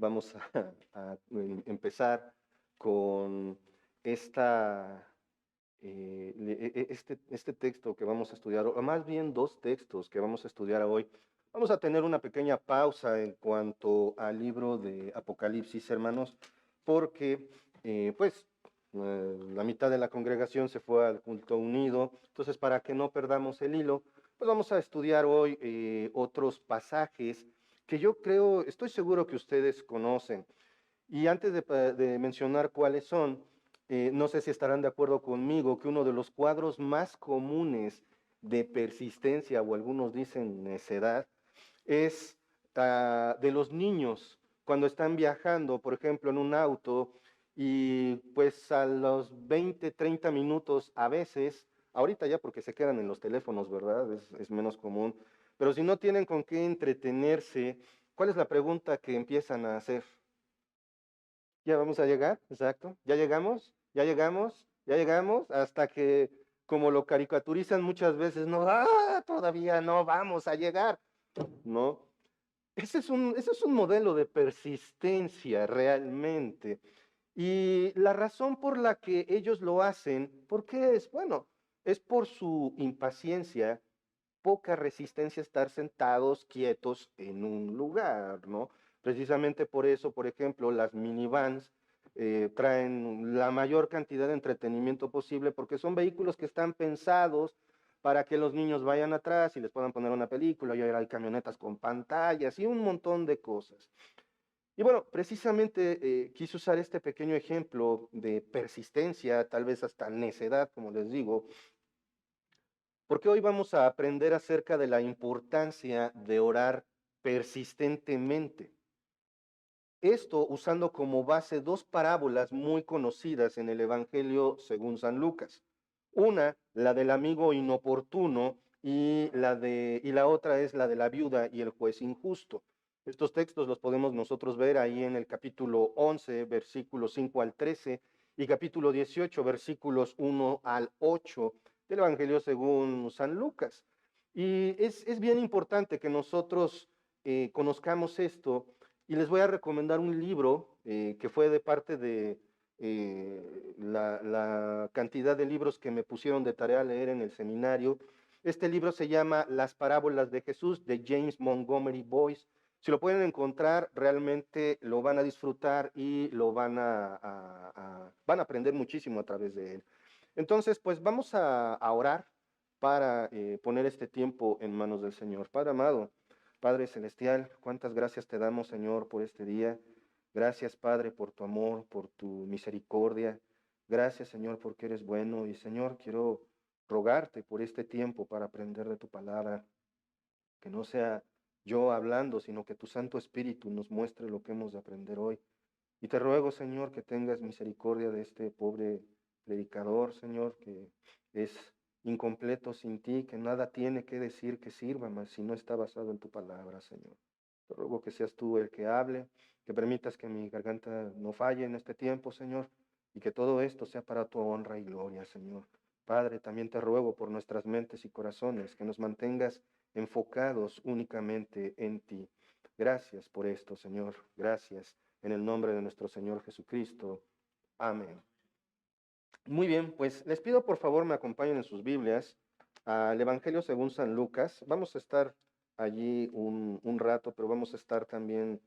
vamos a empezar con esta, este texto que vamos a estudiar, o más bien dos textos que vamos a estudiar hoy. Vamos a tener una pequeña pausa en cuanto al libro de Apocalipsis, hermanos, porque la mitad de la congregación se fue al culto unido. Entonces, para que no perdamos el hilo, pues vamos a estudiar hoy otros pasajes que yo creo, estoy seguro que ustedes conocen. Y antes de mencionar cuáles son, no sé si estarán de acuerdo conmigo que uno de los cuadros más comunes de persistencia, o algunos dicen necedad, es de los niños cuando están viajando, por ejemplo, en un auto, y pues a los 20, 30 minutos a veces, ahorita ya porque se quedan en los teléfonos, ¿verdad? Es menos común, pero si no tienen con qué entretenerse, ¿cuál es la pregunta que empiezan a hacer? ¿Ya vamos a llegar? Exacto. ¿Ya llegamos? ¿Ya llegamos? ¿Ya llegamos? Hasta que, como lo caricaturizan muchas veces, no, todavía no vamos a llegar, ¿no? Ese es un modelo de persistencia realmente. Y la razón por la que ellos lo hacen, ¿por qué es? Bueno, es por su impaciencia, poca resistencia a estar sentados quietos en un lugar, ¿no? Precisamente por eso, por ejemplo, las minivans traen la mayor cantidad de entretenimiento posible porque son vehículos que están pensados para que los niños vayan atrás y les puedan poner una película, y ahora hay camionetas con pantallas y un montón de cosas. Y bueno, precisamente quise usar este pequeño ejemplo de persistencia, tal vez hasta necedad, como les digo, porque hoy vamos a aprender acerca de la importancia de orar persistentemente. Esto usando como base dos parábolas muy conocidas en el Evangelio según San Lucas. Una, la del amigo inoportuno, y la otra es la de la viuda y el juez injusto. Estos textos los podemos nosotros ver ahí en el capítulo 11, versículos 5 al 13, y capítulo 18, versículos 1 al 8 del Evangelio según San Lucas. Y es bien importante que nosotros conozcamos esto, y les voy a recomendar un libro que fue de parte de la cantidad de libros que me pusieron de tarea a leer en el seminario. Este libro se llama Las parábolas de Jesús, de James Montgomery Boyce. Si lo pueden encontrar, realmente lo van a disfrutar y van a aprender muchísimo a través de él. Entonces, pues vamos a orar para poner este tiempo en manos del Señor. Padre amado, Padre celestial, cuántas gracias te damos, Señor, por este día. Gracias, Padre, por tu amor, por tu misericordia. Gracias, Señor, porque eres bueno. Y, Señor, quiero rogarte por este tiempo para aprender de tu palabra, que no sea yo hablando, sino que tu Santo Espíritu nos muestre lo que hemos de aprender hoy. Y te ruego, Señor, que tengas misericordia de este pobre predicador, Señor, que es incompleto sin ti, que nada tiene que decir que sirva, mas si no está basado en tu palabra, Señor. Te ruego que seas tú el que hable, que permitas que mi garganta no falle en este tiempo, Señor, y que todo esto sea para tu honra y gloria, Señor. Padre, también te ruego por nuestras mentes y corazones, que nos mantengas enfocados únicamente en ti. Gracias por esto, Señor. Gracias. En el nombre de nuestro Señor Jesucristo. Amén. Muy bien, pues les pido por favor me acompañen en sus Biblias al Evangelio según San Lucas. Vamos a estar allí un rato, pero vamos a estar también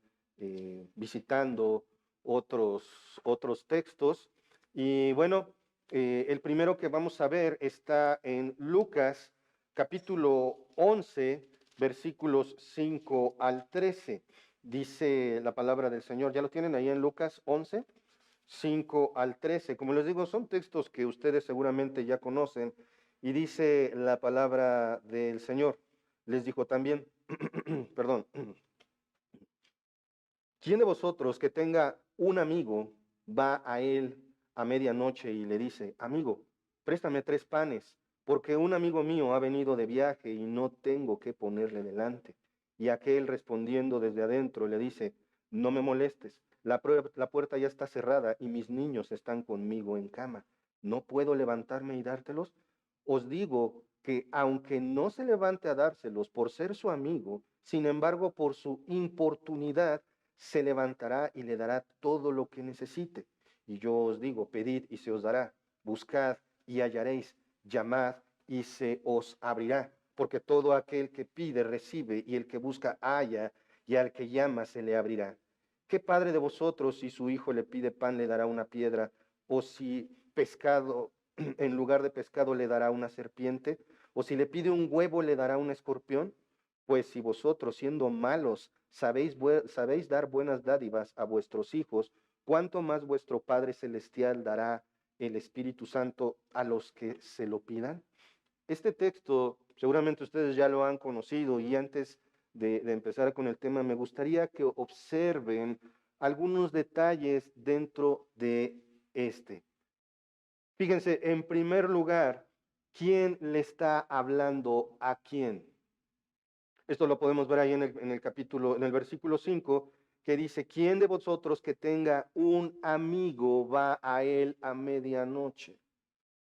visitando otros textos. Y bueno, el primero que vamos a ver está en Lucas capítulo 11, versículos 5 al 13. Dice la palabra del Señor. ¿Ya lo tienen ahí en Lucas 11? 5 al 13. Como les digo, son textos que ustedes seguramente ya conocen, y dice la palabra del Señor. Les dijo también, perdón, ¿quién de vosotros que tenga un amigo va a él a medianoche y le dice, amigo, préstame 3 panes, porque un amigo mío ha venido de viaje y no tengo qué ponerle delante? Y aquel respondiendo desde adentro le dice, no me molestes, la puerta ya está cerrada y mis niños están conmigo en cama. ¿No puedo levantarme y dártelos? Os digo que aunque no se levante a dárselos por ser su amigo, sin embargo por su importunidad, se levantará y le dará todo lo que necesite. Y yo os digo, pedid y se os dará, buscad y hallaréis, llamad y se os abrirá. Porque todo aquel que pide recibe, y el que busca halla, y al que llama se le abrirá. ¿Qué padre de vosotros, si su hijo le pide pan, le dará una piedra? ¿O si pescado, en lugar de pescado, le dará una serpiente? ¿O si le pide un huevo, le dará un escorpión? Pues si vosotros, siendo malos, sabéis dar buenas dádivas a vuestros hijos, ¿cuánto más vuestro Padre Celestial dará el Espíritu Santo a los que se lo pidan? Este texto seguramente ustedes ya lo han conocido, y antes de empezar con el tema, me gustaría que observen algunos detalles dentro de este. Fíjense, en primer lugar, ¿quién le está hablando a quién? Esto lo podemos ver ahí en el capítulo, en el versículo 5, que dice: ¿quién de vosotros que tenga un amigo va a él a medianoche?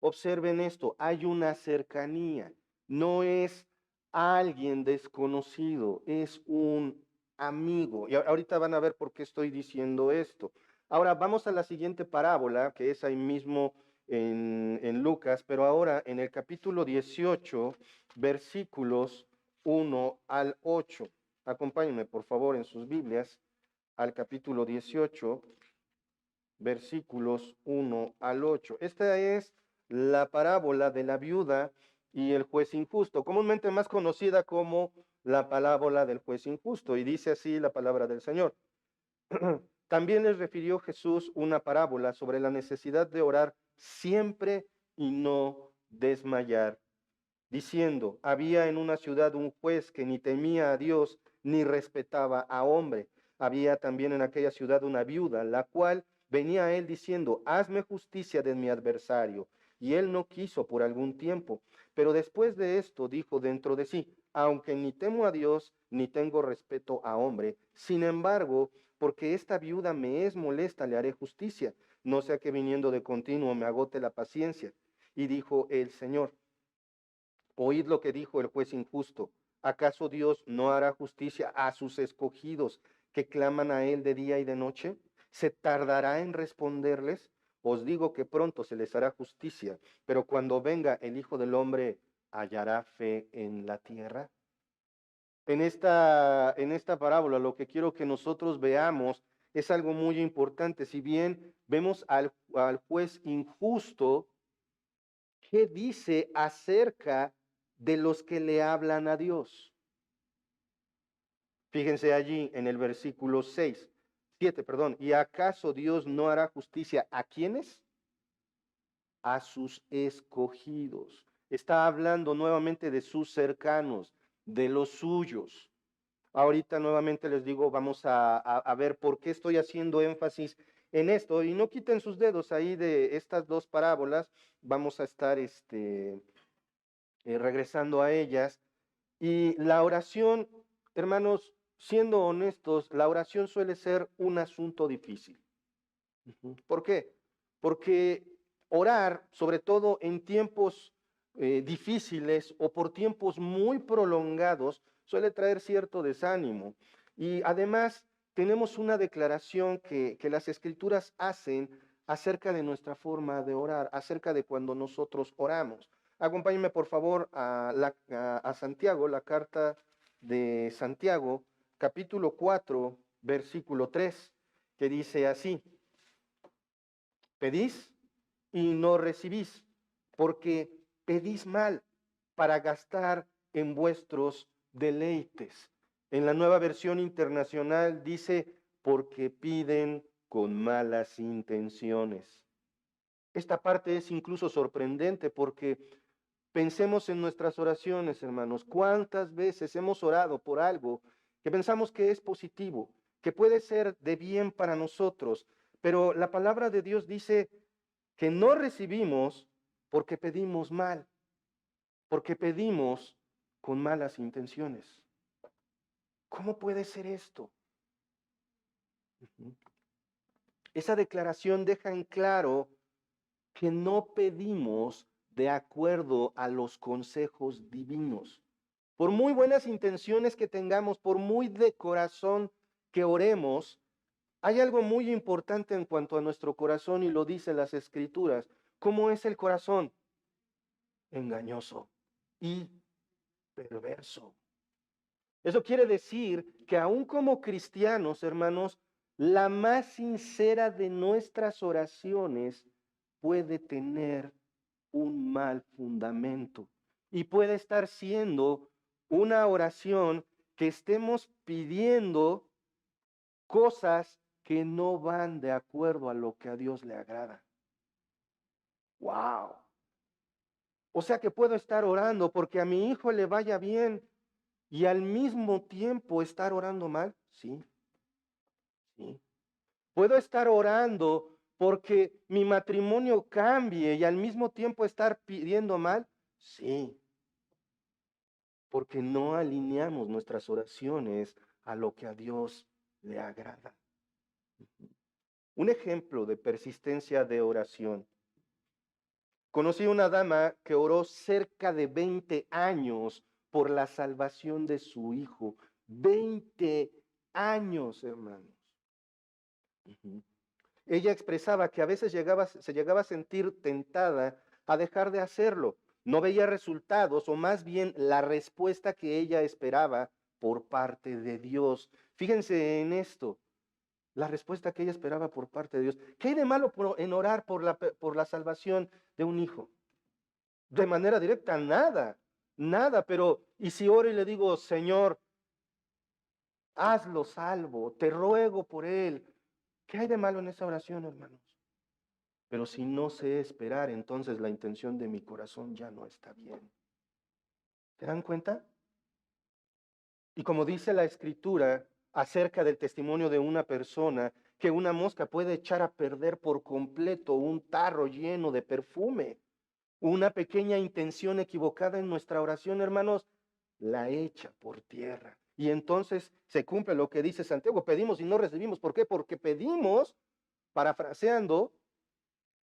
Observen esto, hay una cercanía, no es alguien desconocido, es un amigo. Y ahorita van a ver por qué estoy diciendo esto. Ahora vamos a la siguiente parábola, que es ahí mismo en Lucas, pero ahora en el capítulo 18, versículos 1 al 8. Acompáñenme, por favor, en sus Biblias, al capítulo 18, versículos 1 al 8. Esta es la parábola de la viuda y el juez injusto, comúnmente más conocida como la parábola del juez injusto, y dice así la palabra del Señor. También les refirió Jesús una parábola sobre la necesidad de orar siempre y no desmayar, diciendo: había en una ciudad un juez que ni temía a Dios ni respetaba a hombre. Había también en aquella ciudad una viuda, la cual venía a él diciendo: hazme justicia de mi adversario. Y él no quiso por algún tiempo. Pero después de esto dijo dentro de sí: aunque ni temo a Dios ni tengo respeto a hombre, sin embargo, porque esta viuda me es molesta, le haré justicia, no sea que viniendo de continuo me agote la paciencia. Y dijo el Señor: oíd lo que dijo el juez injusto. ¿Acaso Dios no hará justicia a sus escogidos que claman a él de día y de noche? ¿Se tardará en responderles? Os digo que pronto se les hará justicia, pero cuando venga el Hijo del Hombre, ¿hallará fe en la tierra? En esta parábola lo que quiero que nosotros veamos es algo muy importante. Si bien vemos al juez injusto, ¿qué dice acerca de los que le hablan a Dios? Fíjense allí en el versículo 7, perdón. ¿Y acaso Dios no hará justicia a quiénes? A sus escogidos. Está hablando nuevamente de sus cercanos, de los suyos. Ahorita nuevamente les digo, vamos a ver por qué estoy haciendo énfasis en esto. Y no quiten sus dedos ahí de estas dos parábolas. Vamos a estar regresando a ellas. Y la oración, hermanos, siendo honestos, la oración suele ser un asunto difícil. ¿Por qué? Porque orar, sobre todo en tiempos difíciles o por tiempos muy prolongados, suele traer cierto desánimo. Y además tenemos una declaración que las escrituras hacen acerca de nuestra forma de orar, acerca de cuando nosotros oramos. Acompáñenme por favor a Santiago, la carta de Santiago, capítulo 4, versículo 3, que dice así: pedís y no recibís, porque pedís mal para gastar en vuestros deleites. En la Nueva Versión Internacional dice: porque piden con malas intenciones. Esta parte es incluso sorprendente porque pensemos en nuestras oraciones, hermanos. ¿Cuántas veces hemos orado por algo que pensamos que es positivo, que puede ser de bien para nosotros, pero la palabra de Dios dice que no recibimos porque pedimos mal, porque pedimos con malas intenciones? ¿Cómo puede ser esto? Esa declaración deja en claro que no pedimos de acuerdo a los consejos divinos. Por muy buenas intenciones que tengamos, por muy de corazón que oremos, hay algo muy importante en cuanto a nuestro corazón y lo dicen las Escrituras. ¿Cómo es el corazón? Engañoso y perverso. Eso quiere decir que aún como cristianos, hermanos, la más sincera de nuestras oraciones puede tener un mal fundamento y puede estar siendo una oración que estemos pidiendo cosas que no van de acuerdo a lo que a Dios le agrada. ¡Wow! O sea que puedo estar orando porque a mi hijo le vaya bien y al mismo tiempo estar orando mal. Sí, sí. Puedo estar orando porque mi matrimonio cambie y al mismo tiempo estar pidiendo mal. Sí, porque no alineamos nuestras oraciones a lo que a Dios le agrada. Un ejemplo de persistencia de oración. Conocí una dama que oró cerca de 20 años por la salvación de su hijo. 20 años, hermanos. Ujú. Ella expresaba que a veces se llegaba a sentir tentada a dejar de hacerlo. No veía resultados o más bien la respuesta que ella esperaba por parte de Dios. Fíjense en esto, la respuesta que ella esperaba por parte de Dios. ¿Qué hay de malo en orar por la salvación de un hijo? De manera directa, nada, nada, pero ¿y si oro y le digo, Señor, hazlo salvo, te ruego por él? ¿Qué hay de malo en esa oración, hermanos? Pero si no sé esperar, entonces la intención de mi corazón ya no está bien. ¿Se dan cuenta? Y como dice la escritura acerca del testimonio de una persona, que una mosca puede echar a perder por completo un tarro lleno de perfume. Una pequeña intención equivocada en nuestra oración, hermanos, la echa por tierra. Y entonces se cumple lo que dice Santiago, pedimos y no recibimos. ¿Por qué? Porque pedimos, parafraseando,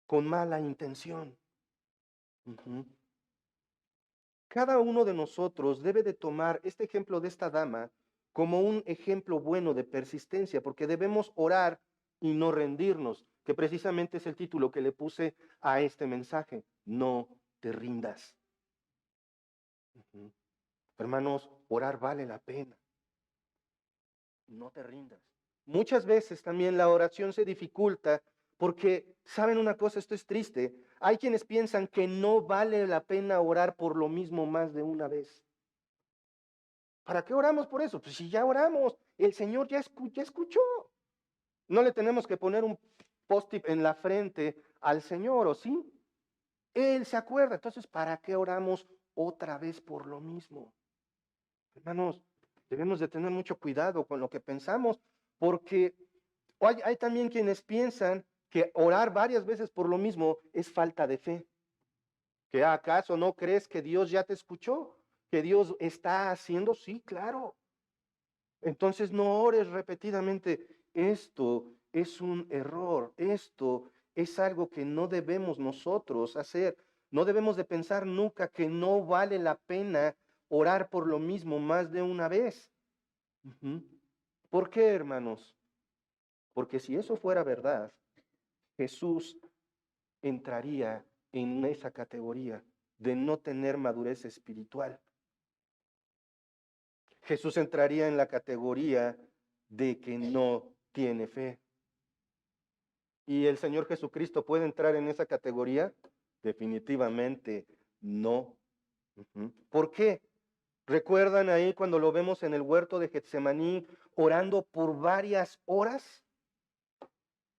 con mala intención. Ujú. Cada uno de nosotros debe de tomar este ejemplo de esta dama como un ejemplo bueno de persistencia, porque debemos orar y no rendirnos, que precisamente es el título que le puse a este mensaje. No te rindas. Ujú. Hermanos, orar vale la pena. No te rindas. Muchas veces también la oración se dificulta porque, ¿saben una cosa? Esto es triste. Hay quienes piensan que no vale la pena orar por lo mismo más de una vez. ¿Para qué oramos por eso? Pues si ya oramos, el Señor ya escuchó. No le tenemos que poner un post-it en la frente al Señor, ¿o sí? Él se acuerda. Entonces, ¿para qué oramos otra vez por lo mismo? Hermanos, debemos de tener mucho cuidado con lo que pensamos, porque hay también quienes piensan que orar varias veces por lo mismo es falta de fe. ¿Que acaso no crees que Dios ya te escuchó? ¿Que Dios está haciendo? Sí, claro. Entonces no ores repetidamente. Esto es un error. Esto es algo que no debemos nosotros hacer. No debemos de pensar nunca que no vale la pena orar por lo mismo más de una vez. Ujú. ¿Por qué, hermanos? Porque si eso fuera verdad, Jesús entraría en esa categoría de no tener madurez espiritual. Jesús entraría en la categoría de que no tiene fe. ¿Y el Señor Jesucristo puede entrar en esa categoría? Definitivamente no. Ujú. ¿Por qué? ¿Recuerdan ahí cuando lo vemos en el huerto de Getsemaní orando por varias horas?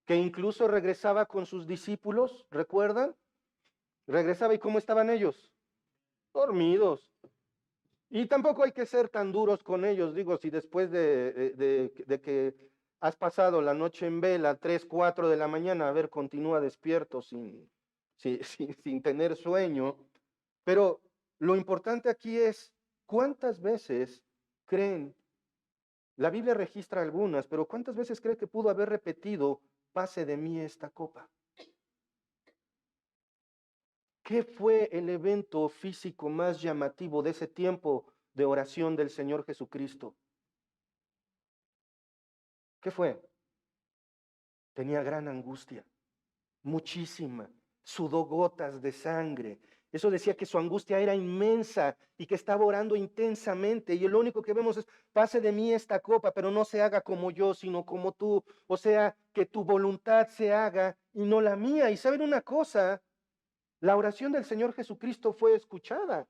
Que incluso regresaba con sus discípulos, ¿recuerdan? Regresaba y ¿cómo estaban ellos? Dormidos. Y tampoco hay que ser tan duros con ellos, digo, si después de que has pasado la noche en vela, 3, 4 de la mañana, a ver, continúa despierto sin tener sueño. Pero lo importante aquí es, ¿cuántas veces creen? La Biblia registra algunas, pero ¿cuántas veces cree que pudo haber repetido, pase de mí esta copa? ¿Qué fue el evento físico más llamativo de ese tiempo de oración del Señor Jesucristo? ¿Qué fue? Tenía gran angustia, muchísima. Sudó gotas de sangre. Eso decía que su angustia era inmensa y que estaba orando intensamente. Y lo único que vemos es, pase de mí esta copa, pero no se haga como yo, sino como tú. O sea, que tu voluntad se haga y no la mía. Y saben una cosa, la oración del Señor Jesucristo fue escuchada.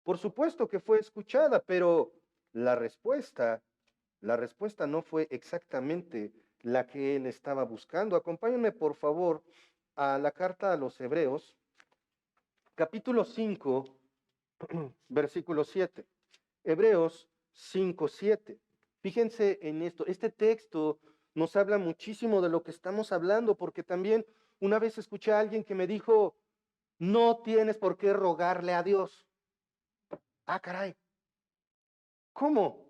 Por supuesto que fue escuchada, pero la respuesta, la respuesta no fue exactamente la que él estaba buscando. Acompáñenme, por favor, a la carta a los Hebreos, capítulo 5, versículo 7. Hebreos 5, 7. Fíjense en esto. Este texto nos habla muchísimo de lo que estamos hablando, porque también una vez escuché a alguien que me dijo, no tienes por qué rogarle a Dios. Ah, caray. ¿Cómo?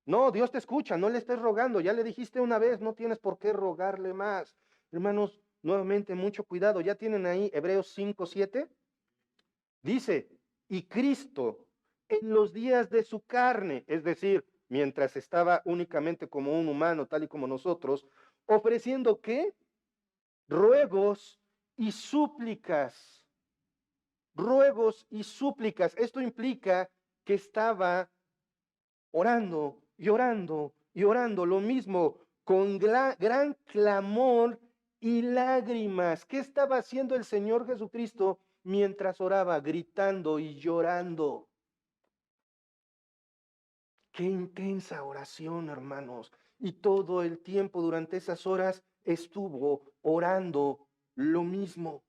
No, Dios te escucha, no le estés rogando, ya le dijiste una vez, no tienes por qué rogarle más. Hermanos, nuevamente mucho cuidado, ya tienen ahí Hebreos 5, 7. Dice, y Cristo en los días de su carne, es decir, mientras estaba únicamente como un humano, tal y como nosotros, ofreciendo ¿qué? Ruegos y súplicas. Ruegos y súplicas. Esto implica que estaba orando y orando y orando, lo mismo, con gran clamor y lágrimas. ¿Qué estaba haciendo el Señor Jesucristo mientras oraba? Gritando y llorando. Qué intensa oración, hermanos. Y todo el tiempo durante esas horas estuvo orando lo mismo.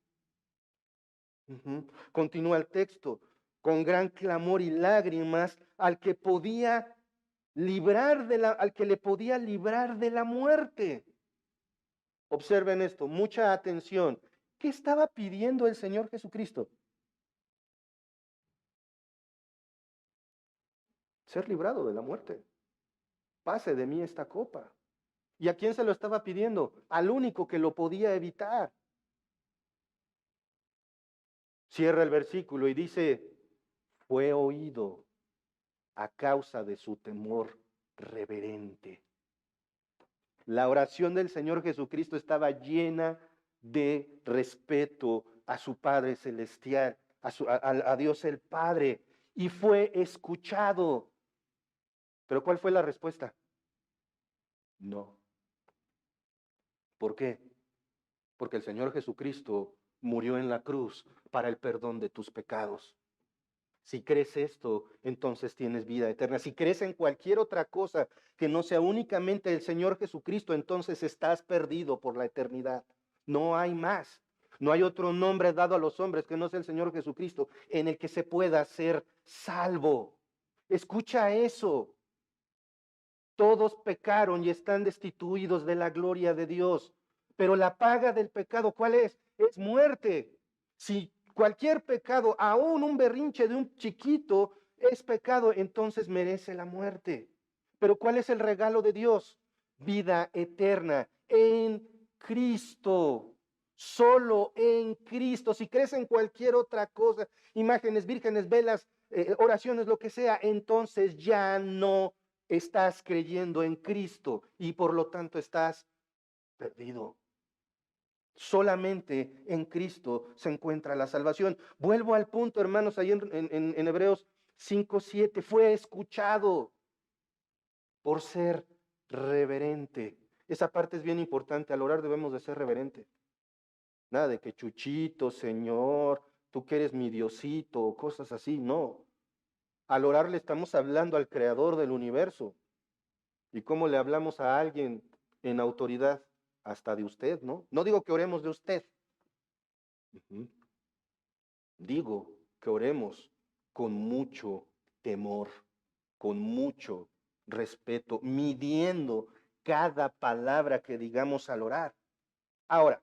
Continúa el texto, con gran clamor y lágrimas al que podía al que le podía librar de la muerte. Observen esto, mucha atención. ¿Qué estaba pidiendo el Señor Jesucristo? Ser librado de la muerte. Pase de mí esta copa. ¿Y a quién se lo estaba pidiendo? Al único que lo podía evitar. Cierra el versículo y dice, fue oído a causa de su temor reverente. La oración del Señor Jesucristo estaba llena de respeto a su Padre Celestial, a Dios el Padre, y fue escuchado. Pero ¿cuál fue la respuesta? No. ¿Por qué? Porque el Señor Jesucristo murió en la cruz para el perdón de tus pecados. Si crees esto, entonces tienes vida eterna. Si crees en cualquier otra cosa que no sea únicamente el Señor Jesucristo, entonces estás perdido por la eternidad. No hay más. No hay otro nombre dado a los hombres que no sea el Señor Jesucristo en el que se pueda ser salvo. Escucha eso. Todos pecaron y están destituidos de la gloria de Dios. Pero la paga del pecado, ¿cuál es? Es muerte. Si cualquier pecado, aún un berrinche de un chiquito, es pecado, entonces merece la muerte. Pero ¿cuál es el regalo de Dios? Vida eterna en Cristo. Solo en Cristo. Si crees en cualquier otra cosa, imágenes, vírgenes, velas, oraciones, lo que sea, entonces ya no estás creyendo en Cristo y por lo tanto estás perdido. Solamente en Cristo se encuentra la salvación. Vuelvo al punto, hermanos, ahí en Hebreos 5:7. Fue escuchado por ser reverente. Esa parte es bien importante. Al orar debemos de ser reverente. Nada de que Chuchito, Señor, tú que eres mi Diosito, o cosas así. No. Al orar le estamos hablando al Creador del universo. ¿Y cómo le hablamos a alguien en autoridad? Hasta de usted, ¿no? No digo que oremos de usted. Ujú. Digo que oremos con mucho temor, con mucho respeto, midiendo cada palabra que digamos al orar. Ahora,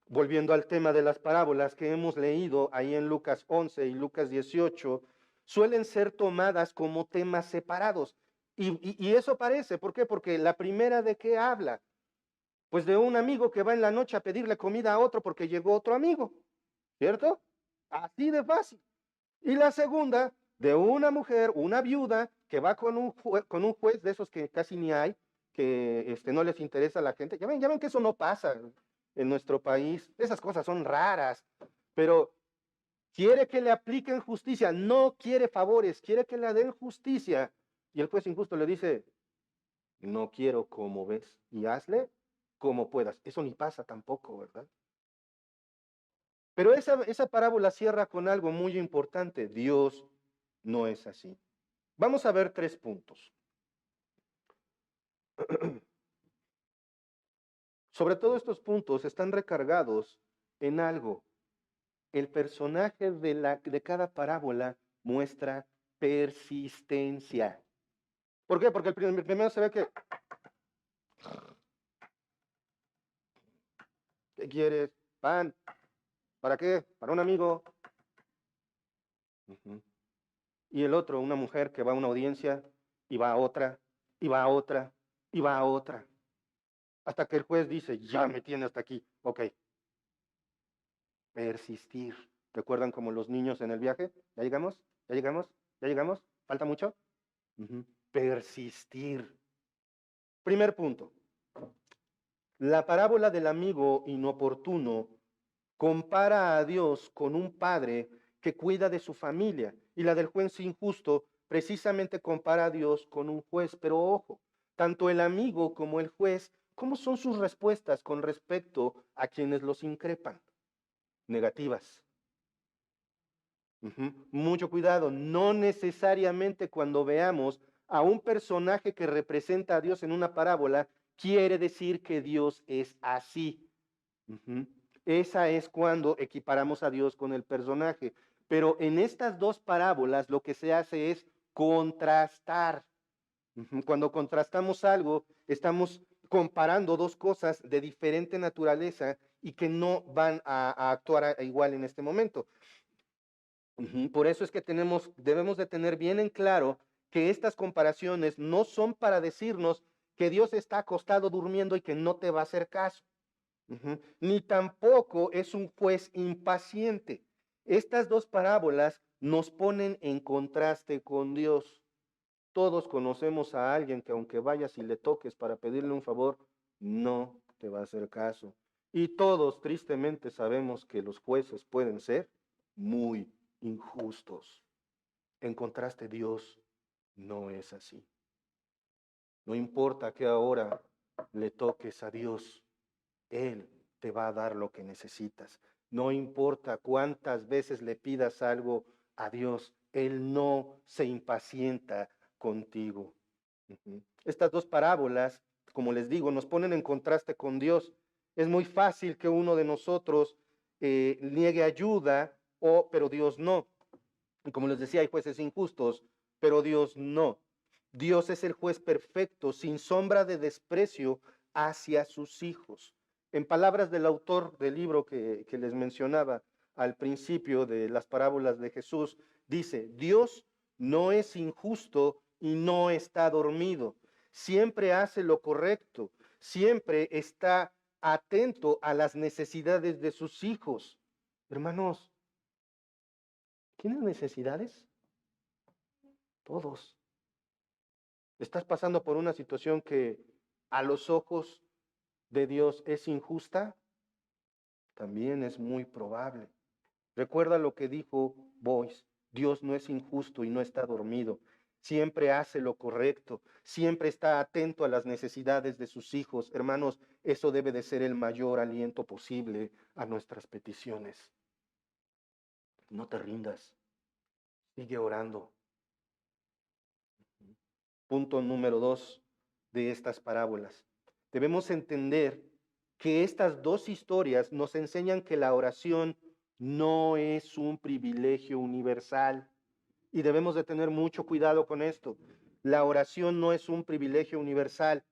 volviendo al tema de las parábolas que hemos leído ahí en Lucas 11 y Lucas 18, suelen ser tomadas como temas separados. Y eso parece, ¿por qué? Porque la primera de qué habla, pues de un amigo que va en la noche a pedirle comida a otro porque llegó otro amigo, ¿cierto? Así de fácil. Y la segunda, de una mujer, una viuda, que va con un juez de esos que casi ni hay, que no les interesa a la gente. Ya ven que eso no pasa en nuestro país. Esas cosas son raras, pero quiere que le apliquen justicia, no quiere favores, quiere que le den justicia. Y el juez injusto le dice, no quiero como ves, y hazle como puedas. Eso ni pasa tampoco, ¿verdad? Pero esa parábola cierra con algo muy importante. Dios no es así. Vamos a ver 3 puntos. Sobre todo estos puntos están recargados en algo. El personaje de cada parábola muestra persistencia. ¿Por qué? Porque el primero se ve que, ¿qué quieres? Pan. ¿Para qué? Para un amigo. Ujú. Y el otro, una mujer que va a una audiencia y va a otra, y va a otra, y va a otra. Hasta que el juez dice, ya me tiene hasta aquí. Ok, persistir. ¿Recuerdan como los niños en el viaje? ¿Ya llegamos? ¿Ya llegamos? ¿Ya llegamos? ¿Falta mucho? Ujú. Persistir. Primer punto. La parábola del amigo inoportuno compara a Dios con un padre que cuida de su familia, y la del juez injusto precisamente compara a Dios con un juez. Pero ojo, tanto el amigo como el juez, ¿cómo son sus respuestas con respecto a quienes los increpan? Negativas. Mucho cuidado, no necesariamente cuando veamos a un personaje que representa a Dios en una parábola, quiere decir que Dios es así. Ujú. Esa es cuando equiparamos a Dios con el personaje. Pero en estas dos parábolas lo que se hace es contrastar. Cuando contrastamos algo, estamos comparando dos cosas de diferente naturaleza y que no van a actuar igual en este momento. Por eso es que debemos de tener bien en claro que estas comparaciones no son para decirnos que Dios está acostado durmiendo y que no te va a hacer caso. Ni tampoco es un juez impaciente. Estas dos parábolas nos ponen en contraste con Dios. Todos conocemos a alguien que aunque vayas y le toques para pedirle un favor, no te va a hacer caso. Y todos tristemente sabemos que los jueces pueden ser muy injustos. En contraste, Dios no es así. No importa que ahora le toques a Dios, Él te va a dar lo que necesitas. No importa cuántas veces le pidas algo a Dios, Él no se impacienta contigo. Estas dos parábolas, como les digo, nos ponen en contraste con Dios. Es muy fácil que uno de nosotros niegue ayuda, pero Dios no. Y como les decía, hay jueces injustos, pero Dios no. Dios es el juez perfecto, sin sombra de desprecio hacia sus hijos. En palabras del autor del libro que les mencionaba al principio de las parábolas de Jesús, dice, Dios no es injusto y no está dormido. Siempre hace lo correcto, siempre está atento a las necesidades de sus hijos. Hermanos, ¿tienes necesidades? Todos. ¿Estás pasando por una situación que a los ojos de Dios es injusta? También es muy probable. Recuerda lo que dijo Boyce, Dios no es injusto y no está dormido. Siempre hace lo correcto, siempre está atento a las necesidades de sus hijos. Hermanos, eso debe de ser el mayor aliento posible a nuestras peticiones. No te rindas, sigue orando. Punto número 2 de estas parábolas. Debemos entender que estas dos historias nos enseñan que la oración no es un privilegio universal y debemos de tener mucho cuidado con esto. La oración no es un privilegio universal,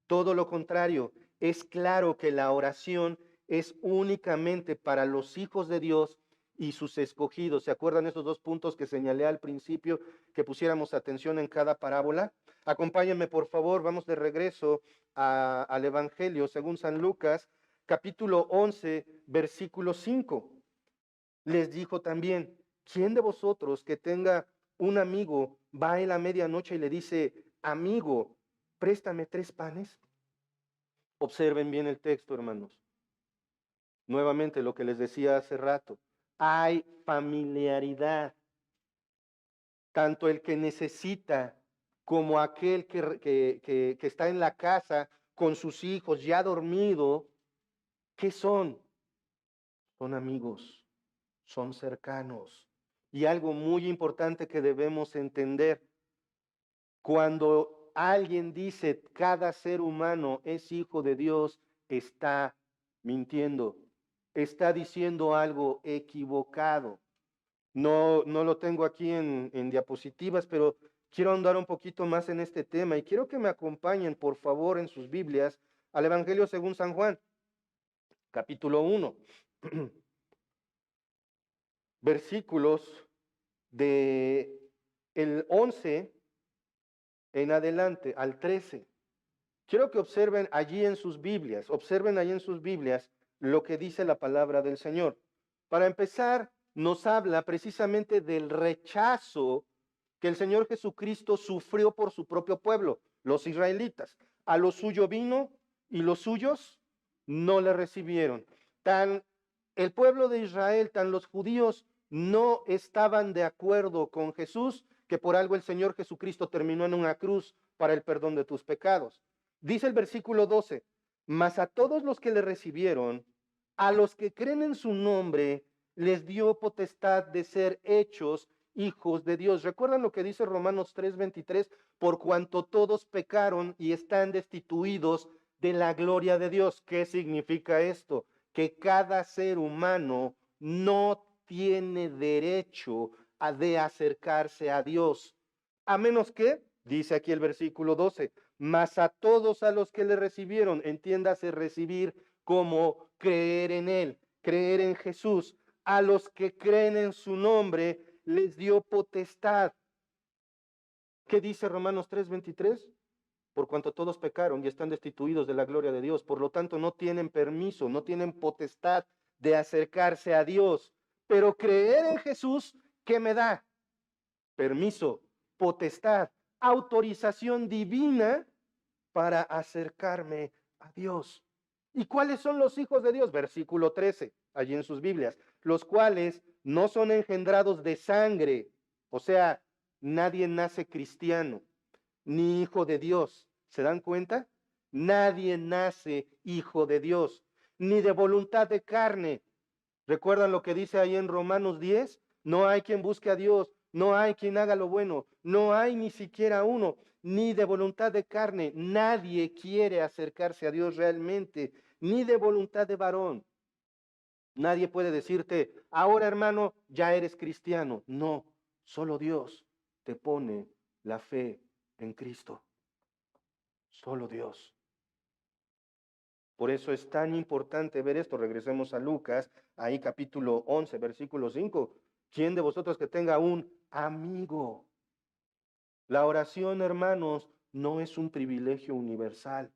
todo lo contrario, es claro que la oración es únicamente para los hijos de Dios y sus escogidos. ¿Se acuerdan esos dos puntos que señalé al principio, que pusiéramos atención en cada parábola? Acompáñenme, por favor, vamos de regreso al Evangelio según San Lucas, capítulo 11, versículo 5. Les dijo también, ¿quién de vosotros que tenga un amigo va a él a medianoche y le dice, amigo, préstame 3 panes. Observen bien el texto, hermanos. Nuevamente lo que les decía hace rato. Hay familiaridad. Tanto el que necesita como aquel que está en la casa con sus hijos ya dormido, ¿qué son? Son amigos, son cercanos. Y algo muy importante que debemos entender, cuando alguien dice cada ser humano es hijo de Dios, está mintiendo, está diciendo algo equivocado. No lo tengo aquí en diapositivas, pero quiero andar un poquito más en este tema y quiero que me acompañen, por favor, en sus Biblias al Evangelio según San Juan, capítulo 1, versículos de el 11 en adelante al 13. Quiero que observen allí en sus Biblias, observen allí en sus Biblias lo que dice la palabra del Señor. Para empezar, nos habla precisamente del rechazo que el Señor Jesucristo sufrió por su propio pueblo, los israelitas. A lo suyo vino y los suyos no le recibieron. Tan el pueblo de Israel, tan los judíos no estaban de acuerdo con Jesús, que por algo el Señor Jesucristo terminó en una cruz para el perdón de tus pecados. Dice el versículo 12, mas a todos los que le recibieron, a los que creen en su nombre, les dio potestad de ser hechos hijos de Dios. ¿Recuerdan lo que dice Romanos 3:23? Por cuanto todos pecaron y están destituidos de la gloria de Dios. ¿Qué significa esto? Que cada ser humano no tiene derecho de acercarse a Dios, a menos que, dice aquí el versículo 12, mas a todos a los que le recibieron, entiéndase recibir como creer en Él, creer en Jesús, a los que creen en su nombre, les dio potestad. ¿Qué dice Romanos 3:23? Por cuanto todos pecaron y están destituidos de la gloria de Dios, por lo tanto no tienen permiso, no tienen potestad de acercarse a Dios. Pero creer en Jesús, ¿qué me da? Permiso, potestad, autorización divina para acercarme a Dios. ¿Y cuáles son los hijos de Dios? Versículo 13, allí en sus Biblias, los cuales no son engendrados de sangre, o sea, nadie nace cristiano, ni hijo de Dios. ¿Se dan cuenta? Nadie nace hijo de Dios, ni de voluntad de carne. ¿Recuerdan lo que dice ahí en Romanos 10? No hay quien busque a Dios, no hay quien haga lo bueno, no hay ni siquiera uno, ni de voluntad de carne. Nadie quiere acercarse a Dios realmente, ni de voluntad de varón. Nadie puede decirte, ahora hermano, ya eres cristiano. No, solo Dios te pone la fe en Cristo. Solo Dios. Por eso es tan importante ver esto. Regresemos a Lucas, ahí capítulo 11, versículo 5. ¿Quién de vosotros que tenga un amigo? La oración, hermanos, no es un privilegio universal.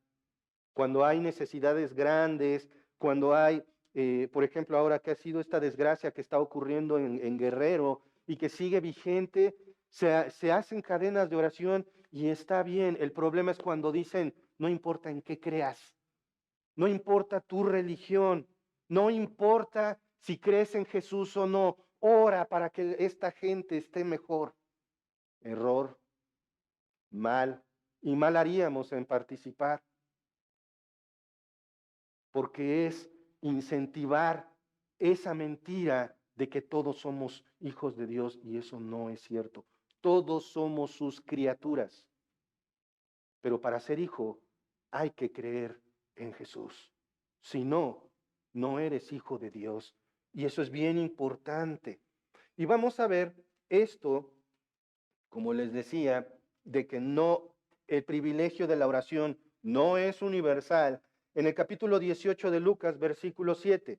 Cuando hay necesidades grandes, cuando hay, por ejemplo, ahora que ha sido esta desgracia que está ocurriendo en Guerrero y que sigue vigente, se hacen cadenas de oración y está bien. El problema es cuando dicen, no importa en qué creas. No importa tu religión, no importa si crees en Jesús o no, ora para que esta gente esté mejor. Error, mal, y mal haríamos en participar, porque es incentivar esa mentira de que todos somos hijos de Dios y eso no es cierto. Todos somos sus criaturas, pero para ser hijo hay que creer en Jesús. Si no, no eres hijo de Dios. Y eso es bien importante. Y vamos a ver esto, como les decía, de que no, el privilegio de la oración no es universal. En el capítulo 18 de Lucas, versículo 7,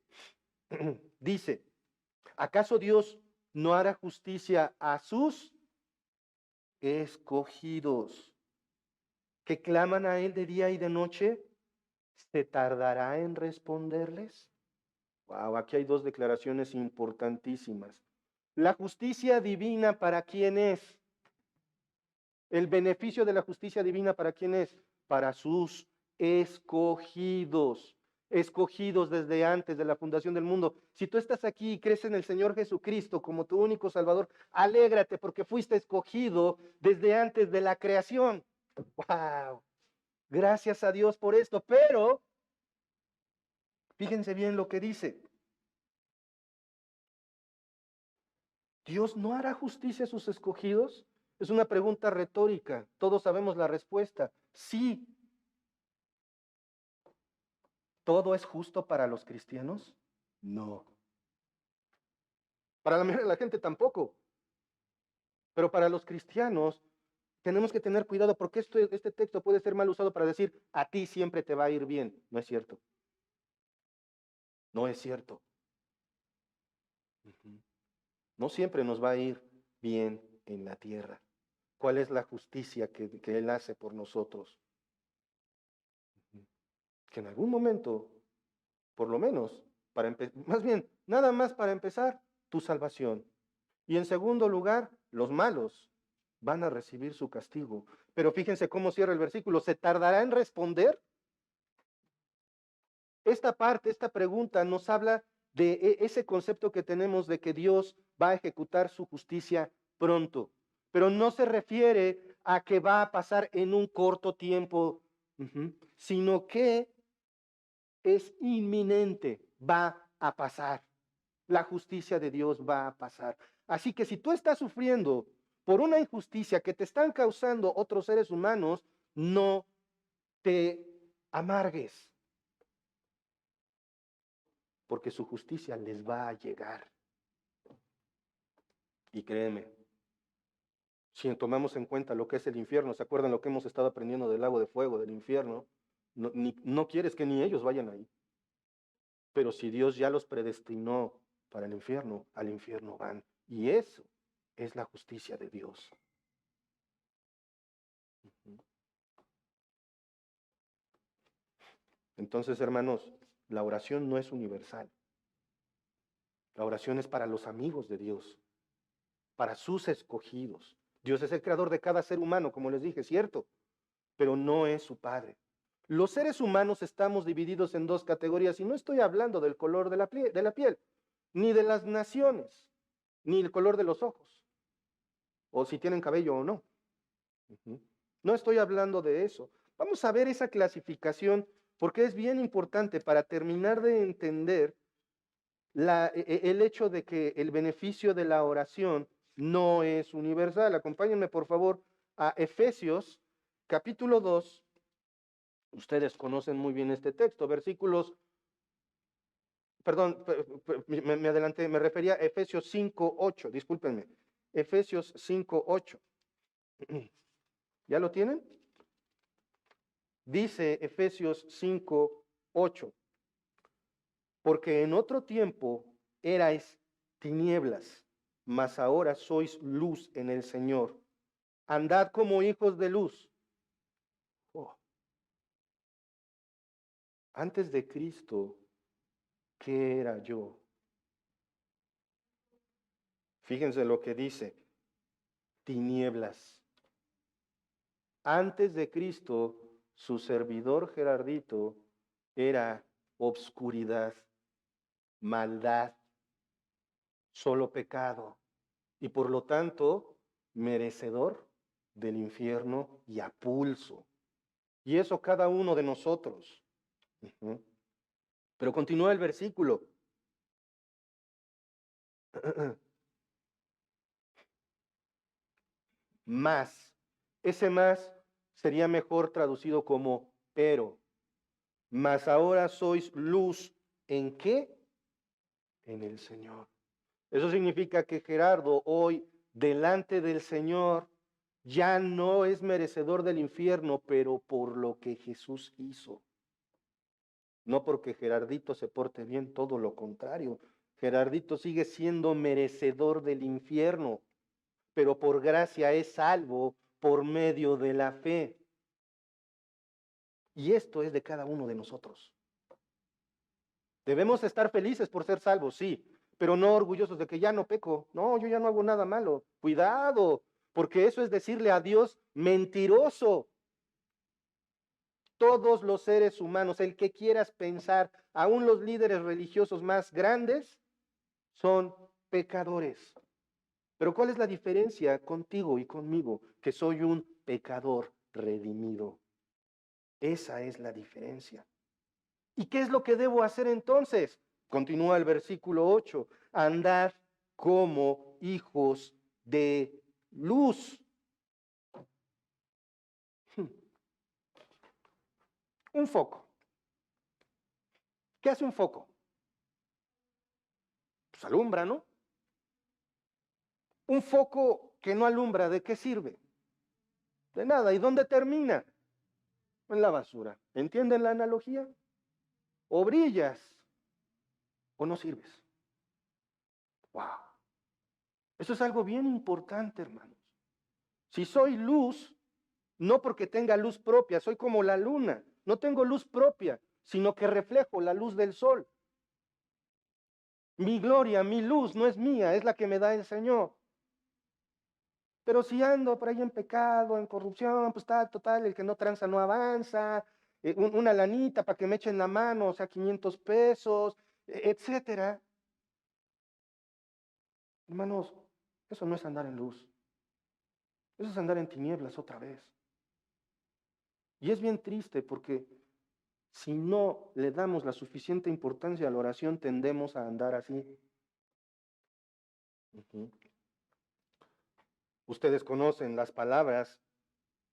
dice, ¿acaso Dios no hará justicia a sus escogidos que claman a Él de día y de noche? ¿Se tardará en responderles? Wow, aquí hay dos declaraciones importantísimas. La justicia divina, ¿para quién es? El beneficio de la justicia divina, ¿para quién es? Para sus escogidos, escogidos desde antes de la fundación del mundo. Si tú estás aquí y crees en el Señor Jesucristo como tu único Salvador, alégrate porque fuiste escogido desde antes de la creación. ¡Wow! Gracias a Dios por esto, pero fíjense bien lo que dice. ¿Dios no hará justicia a sus escogidos? Es una pregunta retórica. Todos sabemos la respuesta. Sí. ¿Todo es justo para los cristianos? No. Para la mayoría de la gente tampoco. Pero para los cristianos tenemos que tener cuidado porque este texto puede ser mal usado para decir, a ti siempre te va a ir bien. No es cierto. No es cierto. No siempre nos va a ir bien en la tierra. ¿Cuál es la justicia que Él hace por nosotros? Que en algún momento, por lo menos, más bien, nada más para empezar, tu salvación. Y en segundo lugar, los malos van a recibir su castigo. Pero fíjense cómo cierra el versículo. ¿Se tardará en responder? Esta parte, esta pregunta nos habla de ese concepto que tenemos de que Dios va a ejecutar su justicia pronto. Pero no se refiere a que va a pasar en un corto tiempo, sino que es inminente, va a pasar. La justicia de Dios va a pasar. Así que si tú estás sufriendo por una injusticia que te están causando otros seres humanos, no te amargues, porque su justicia les va a llegar. Y créeme, si tomamos en cuenta lo que es el infierno, ¿se acuerdan lo que hemos estado aprendiendo del lago de fuego, del infierno? No quieres que ni ellos vayan ahí. Pero si Dios ya los predestinó para el infierno, al infierno van. Y eso es la justicia de Dios. Entonces, hermanos, la oración no es universal. La oración es para los amigos de Dios, para sus escogidos. Dios es el creador de cada ser humano, como les dije, cierto, pero no es su padre. Los seres humanos estamos divididos en dos categorías y no estoy hablando del color de la piel, ni de las naciones, ni el color de los ojos, o si tienen cabello o no. No estoy hablando de eso. Vamos a ver esa clasificación porque es bien importante para terminar de entender el hecho de que el beneficio de la oración no es universal. Acompáñenme por favor a Efesios capítulo 2. Ustedes conocen muy bien este texto, versículos, perdón, me adelanté, me refería a Efesios 5:8, discúlpenme. Efesios 5:8. ¿Ya lo tienen? Dice Efesios 5:8. Porque en otro tiempo erais tinieblas, mas ahora sois luz en el Señor. Andad como hijos de luz. Oh. Antes de Cristo, ¿qué era yo? Fíjense lo que dice, tinieblas. Antes de Cristo, su servidor Gerardito era obscuridad, maldad, solo pecado. Y por lo tanto, merecedor del infierno y a pulso. Y eso cada uno de nosotros. Pero continúa el versículo. Más. Ese más sería mejor traducido como pero. Mas ahora sois luz. ¿En qué? En el Señor. Eso significa que Gerardo hoy, delante del Señor, ya no es merecedor del infierno, pero por lo que Jesús hizo. No porque Gerardito se porte bien, todo lo contrario. Gerardito sigue siendo merecedor del infierno, pero por gracia es salvo por medio de la fe. Y esto es de cada uno de nosotros. Debemos estar felices por ser salvos, sí, pero no orgullosos de que ya no peco. No, yo ya no hago nada malo. Cuidado, porque eso es decirle a Dios mentiroso. Todos los seres humanos, el que quieras pensar, aún los líderes religiosos más grandes, son pecadores. Pero ¿cuál es la diferencia contigo y conmigo? Que soy un pecador redimido. Esa es la diferencia. ¿Y qué es lo que debo hacer entonces? Continúa el versículo 8. Andar como hijos de luz. Un foco. ¿Qué hace un foco? Pues alumbra, ¿no? Un foco que no alumbra, ¿de qué sirve? De nada. ¿Y dónde termina? En la basura. ¿Entienden la analogía? O brillas o no sirves. ¡Wow! Eso es algo bien importante, hermanos. Si soy luz, no porque tenga luz propia, soy como la luna. No tengo luz propia, sino que reflejo la luz del sol. Mi gloria, mi luz no es mía, es la que me da el Señor. Pero si ando por ahí en pecado, en corrupción, pues está total, el que no tranza no avanza, una lanita para que me echen la mano, o sea, 500 pesos, etcétera. Hermanos, eso no es andar en luz. Eso es andar en tinieblas otra vez. Y es bien triste porque si no le damos la suficiente importancia a la oración, tendemos a andar así. Ustedes conocen las palabras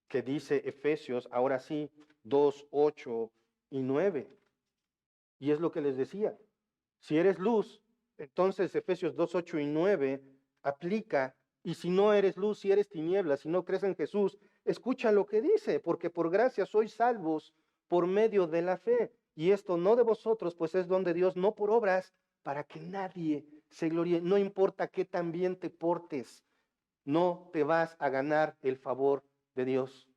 que dice Efesios, ahora sí, 2, 8 y 9. Y es lo que les decía. Si eres luz, entonces Efesios 2, 8 y 9 aplica. Y si no eres luz, si eres tinieblas, si no crees en Jesús, escucha lo que dice, porque por gracia sois salvos por medio de la fe. Y esto no de vosotros, pues es don de Dios, no por obras, para que nadie se gloríe. No importa qué tan bien te portes, no te vas a ganar el favor de Dios.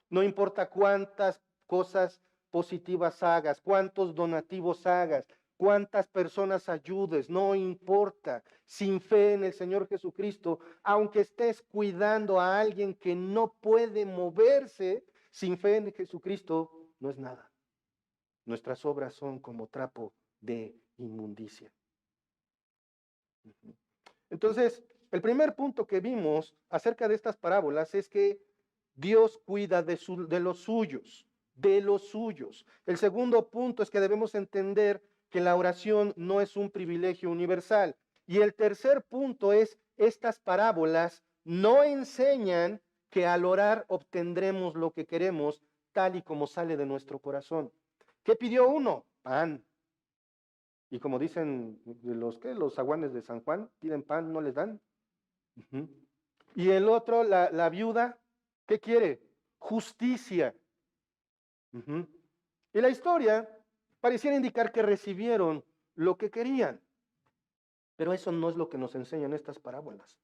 No importa cuántas cosas positivas hagas, cuántos donativos hagas, cuántas personas ayudes, no importa. Sin fe en el Señor Jesucristo, aunque estés cuidando a alguien que no puede moverse, sin fe en Jesucristo no es nada. Nuestras obras son como trapo de inmundicia. Entonces, el primer punto que vimos acerca de estas parábolas es que Dios cuida de los suyos, de los suyos. El segundo punto es que debemos entender que la oración no es un privilegio universal. Y el tercer punto es, estas parábolas no enseñan que al orar obtendremos lo que queremos tal y como sale de nuestro corazón. ¿Qué pidió uno? Pan. Y como dicen los zaguanes de San Juan, piden pan, no les dan. Y el otro, la viuda, ¿qué quiere? Justicia. Y la historia pareciera indicar que recibieron lo que querían. Pero eso no es lo que nos enseñan estas parábolas.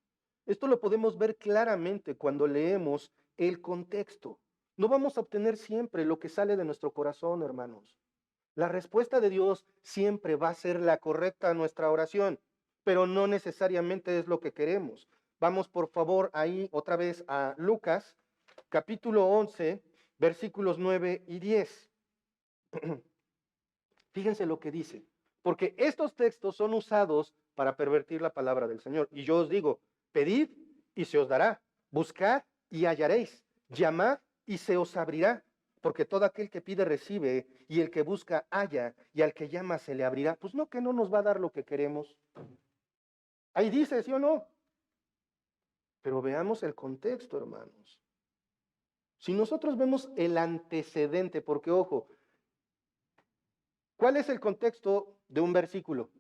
Esto lo podemos ver claramente cuando leemos el contexto. No vamos a obtener siempre lo que sale de nuestro corazón, hermanos. La respuesta de Dios siempre va a ser la correcta a nuestra oración, pero no necesariamente es lo que queremos. Vamos por favor ahí otra vez a Lucas, capítulo 11, versículos 9 y 10. Fíjense lo que dice, porque estos textos son usados para pervertir la palabra del Señor. Y yo os digo, pedid y se os dará, buscad y hallaréis, llamad y se os abrirá, porque todo aquel que pide recibe, y el que busca halla, y al que llama se le abrirá. Pues no, que no nos va a dar lo que queremos. Ahí dice, ¿sí o no? Pero veamos el contexto, hermanos. Si nosotros vemos el antecedente, porque ojo, ¿cuál es el contexto de un versículo?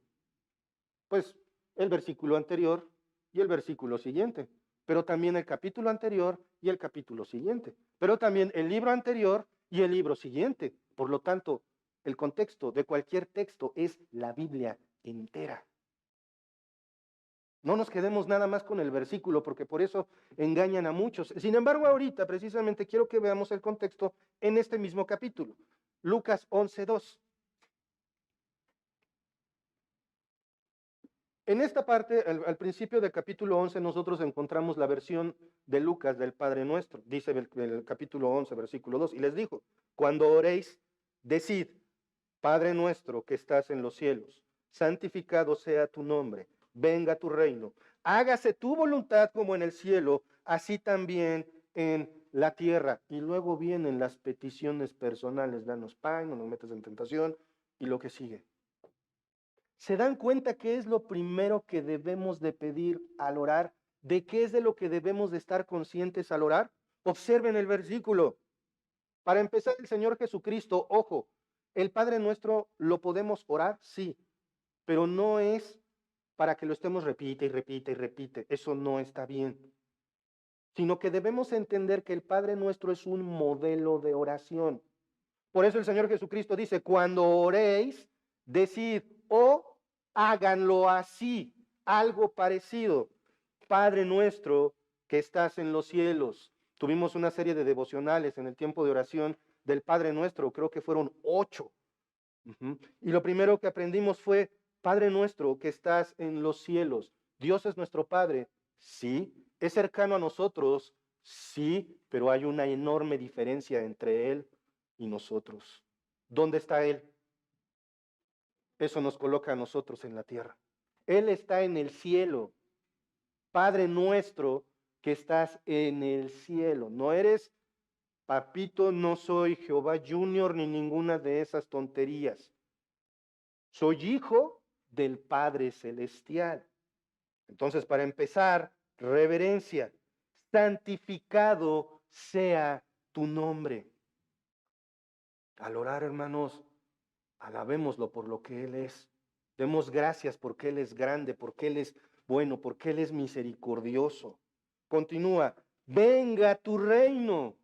Pues el versículo anterior y el versículo siguiente, pero también el capítulo anterior y el capítulo siguiente, pero también el libro anterior y el libro siguiente. Por lo tanto, el contexto de cualquier texto es la Biblia entera. No nos quedemos nada más con el versículo, porque por eso engañan a muchos. Sin embargo, ahorita precisamente quiero que veamos el contexto en este mismo capítulo. Lucas 11:2. En esta parte, al principio del capítulo 11, nosotros encontramos la versión de Lucas del Padre Nuestro. Dice el capítulo 11, versículo 2, y les dijo, cuando oréis, decid, Padre nuestro que estás en los cielos, santificado sea tu nombre, venga tu reino, hágase tu voluntad como en el cielo, así también en la tierra. Y luego vienen las peticiones personales, danos pan, no nos metas en tentación, y lo que sigue. ¿Se dan cuenta qué es lo primero que debemos de pedir al orar? ¿De qué es de lo que debemos de estar conscientes al orar? Observen el versículo. Para empezar, el Señor Jesucristo, ojo, el Padre Nuestro lo podemos orar, sí, pero no es para que lo estemos repite y repite y repite. Eso no está bien. Sino que debemos entender que el Padre Nuestro es un modelo de oración. Por eso el Señor Jesucristo dice, cuando oréis, decid, o háganlo así, algo parecido. Padre nuestro que estás en los cielos. Tuvimos una serie de devocionales en el tiempo de oración del Padre Nuestro, creo que fueron 8. Y lo primero que aprendimos fue, Padre nuestro que estás en los cielos. Dios es nuestro Padre, sí. Es cercano a nosotros, sí, pero hay una enorme diferencia entre Él y nosotros. ¿Dónde está Él? Eso nos coloca a nosotros en la tierra. Él está en el cielo. Padre nuestro que estás en el cielo. No eres papito, no soy Jehová Junior ni ninguna de esas tonterías. Soy hijo del Padre Celestial. Entonces, para empezar, reverencia. Santificado sea tu nombre. Al orar, hermanos, alabémoslo por lo que Él es. Demos gracias porque Él es grande, porque Él es bueno, porque Él es misericordioso. Continúa, venga tu reino.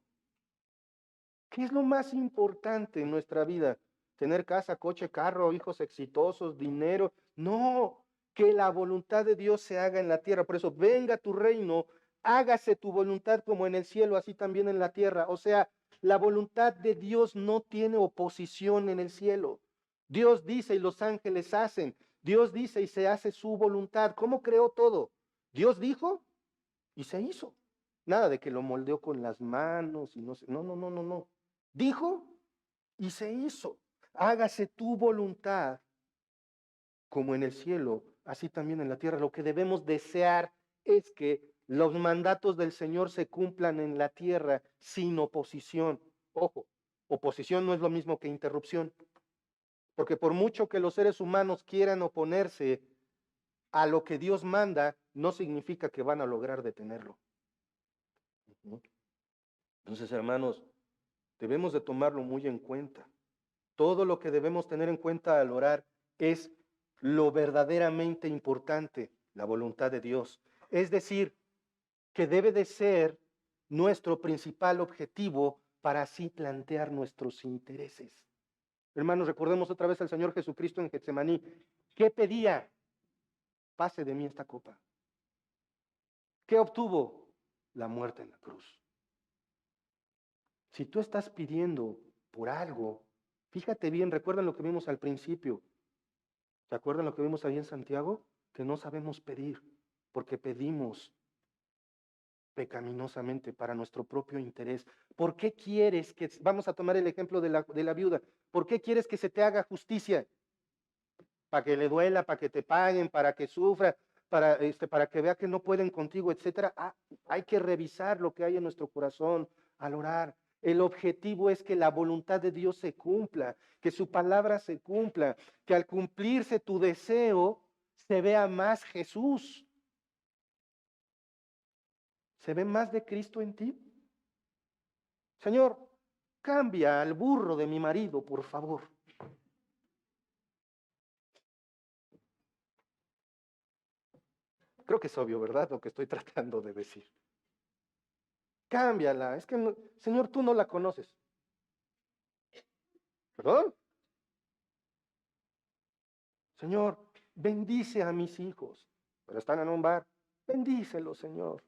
¿Qué es lo más importante en nuestra vida? ¿Tener casa, coche, carro, hijos exitosos, dinero? No, que la voluntad de Dios se haga en la tierra. Por eso, venga tu reino, hágase tu voluntad como en el cielo, así también en la tierra. O sea, la voluntad de Dios no tiene oposición en el cielo. Dios dice y los ángeles hacen. Dios dice y se hace su voluntad. ¿Cómo creó todo? Dios dijo y se hizo. Nada de que lo moldeó con las manos y no sé. No, no, no, no, no. Dijo y se hizo. Hágase tu voluntad como en el cielo, así también en la tierra. Lo que debemos desear es que los mandatos del Señor se cumplan en la tierra sin oposición. Ojo, oposición no es lo mismo que interrupción, porque por mucho que los seres humanos quieran oponerse a lo que Dios manda, no significa que van a lograr detenerlo. Entonces, hermanos, debemos de tomarlo muy en cuenta. Todo lo que debemos tener en cuenta al orar es lo verdaderamente importante, la voluntad de Dios. Es decir, que debe de ser nuestro principal objetivo para así plantear nuestros intereses. Hermanos, recordemos otra vez al Señor Jesucristo en Getsemaní. ¿Qué pedía? Pase de mí esta copa. ¿Qué obtuvo? La muerte en la cruz. Si tú estás pidiendo por algo, fíjate bien, recuerden lo que vimos al principio. ¿Se acuerdan lo que vimos ahí en Santiago? Que no sabemos pedir, porque pedimos pecaminosamente para nuestro propio interés. ¿Por qué quieres que, vamos a tomar el ejemplo de la viuda, ¿por qué quieres que se te haga justicia? Para que le duela, para que te paguen, para que sufra, para que vea que no pueden contigo, etcétera. Hay que revisar lo que hay en nuestro corazón al orar. El objetivo es que la voluntad de Dios se cumpla, que su palabra se cumpla, que al cumplirse tu deseo se vea más Jesús. ¿Se ve más de Cristo en ti? Señor, cambia al burro de mi marido, por favor. Creo que es obvio, ¿verdad? Lo que estoy tratando de decir. Cámbiala. Es que, Señor, tú no la conoces. ¿Perdón? Señor, bendice a mis hijos. Pero están en un bar. Bendícelos, Señor.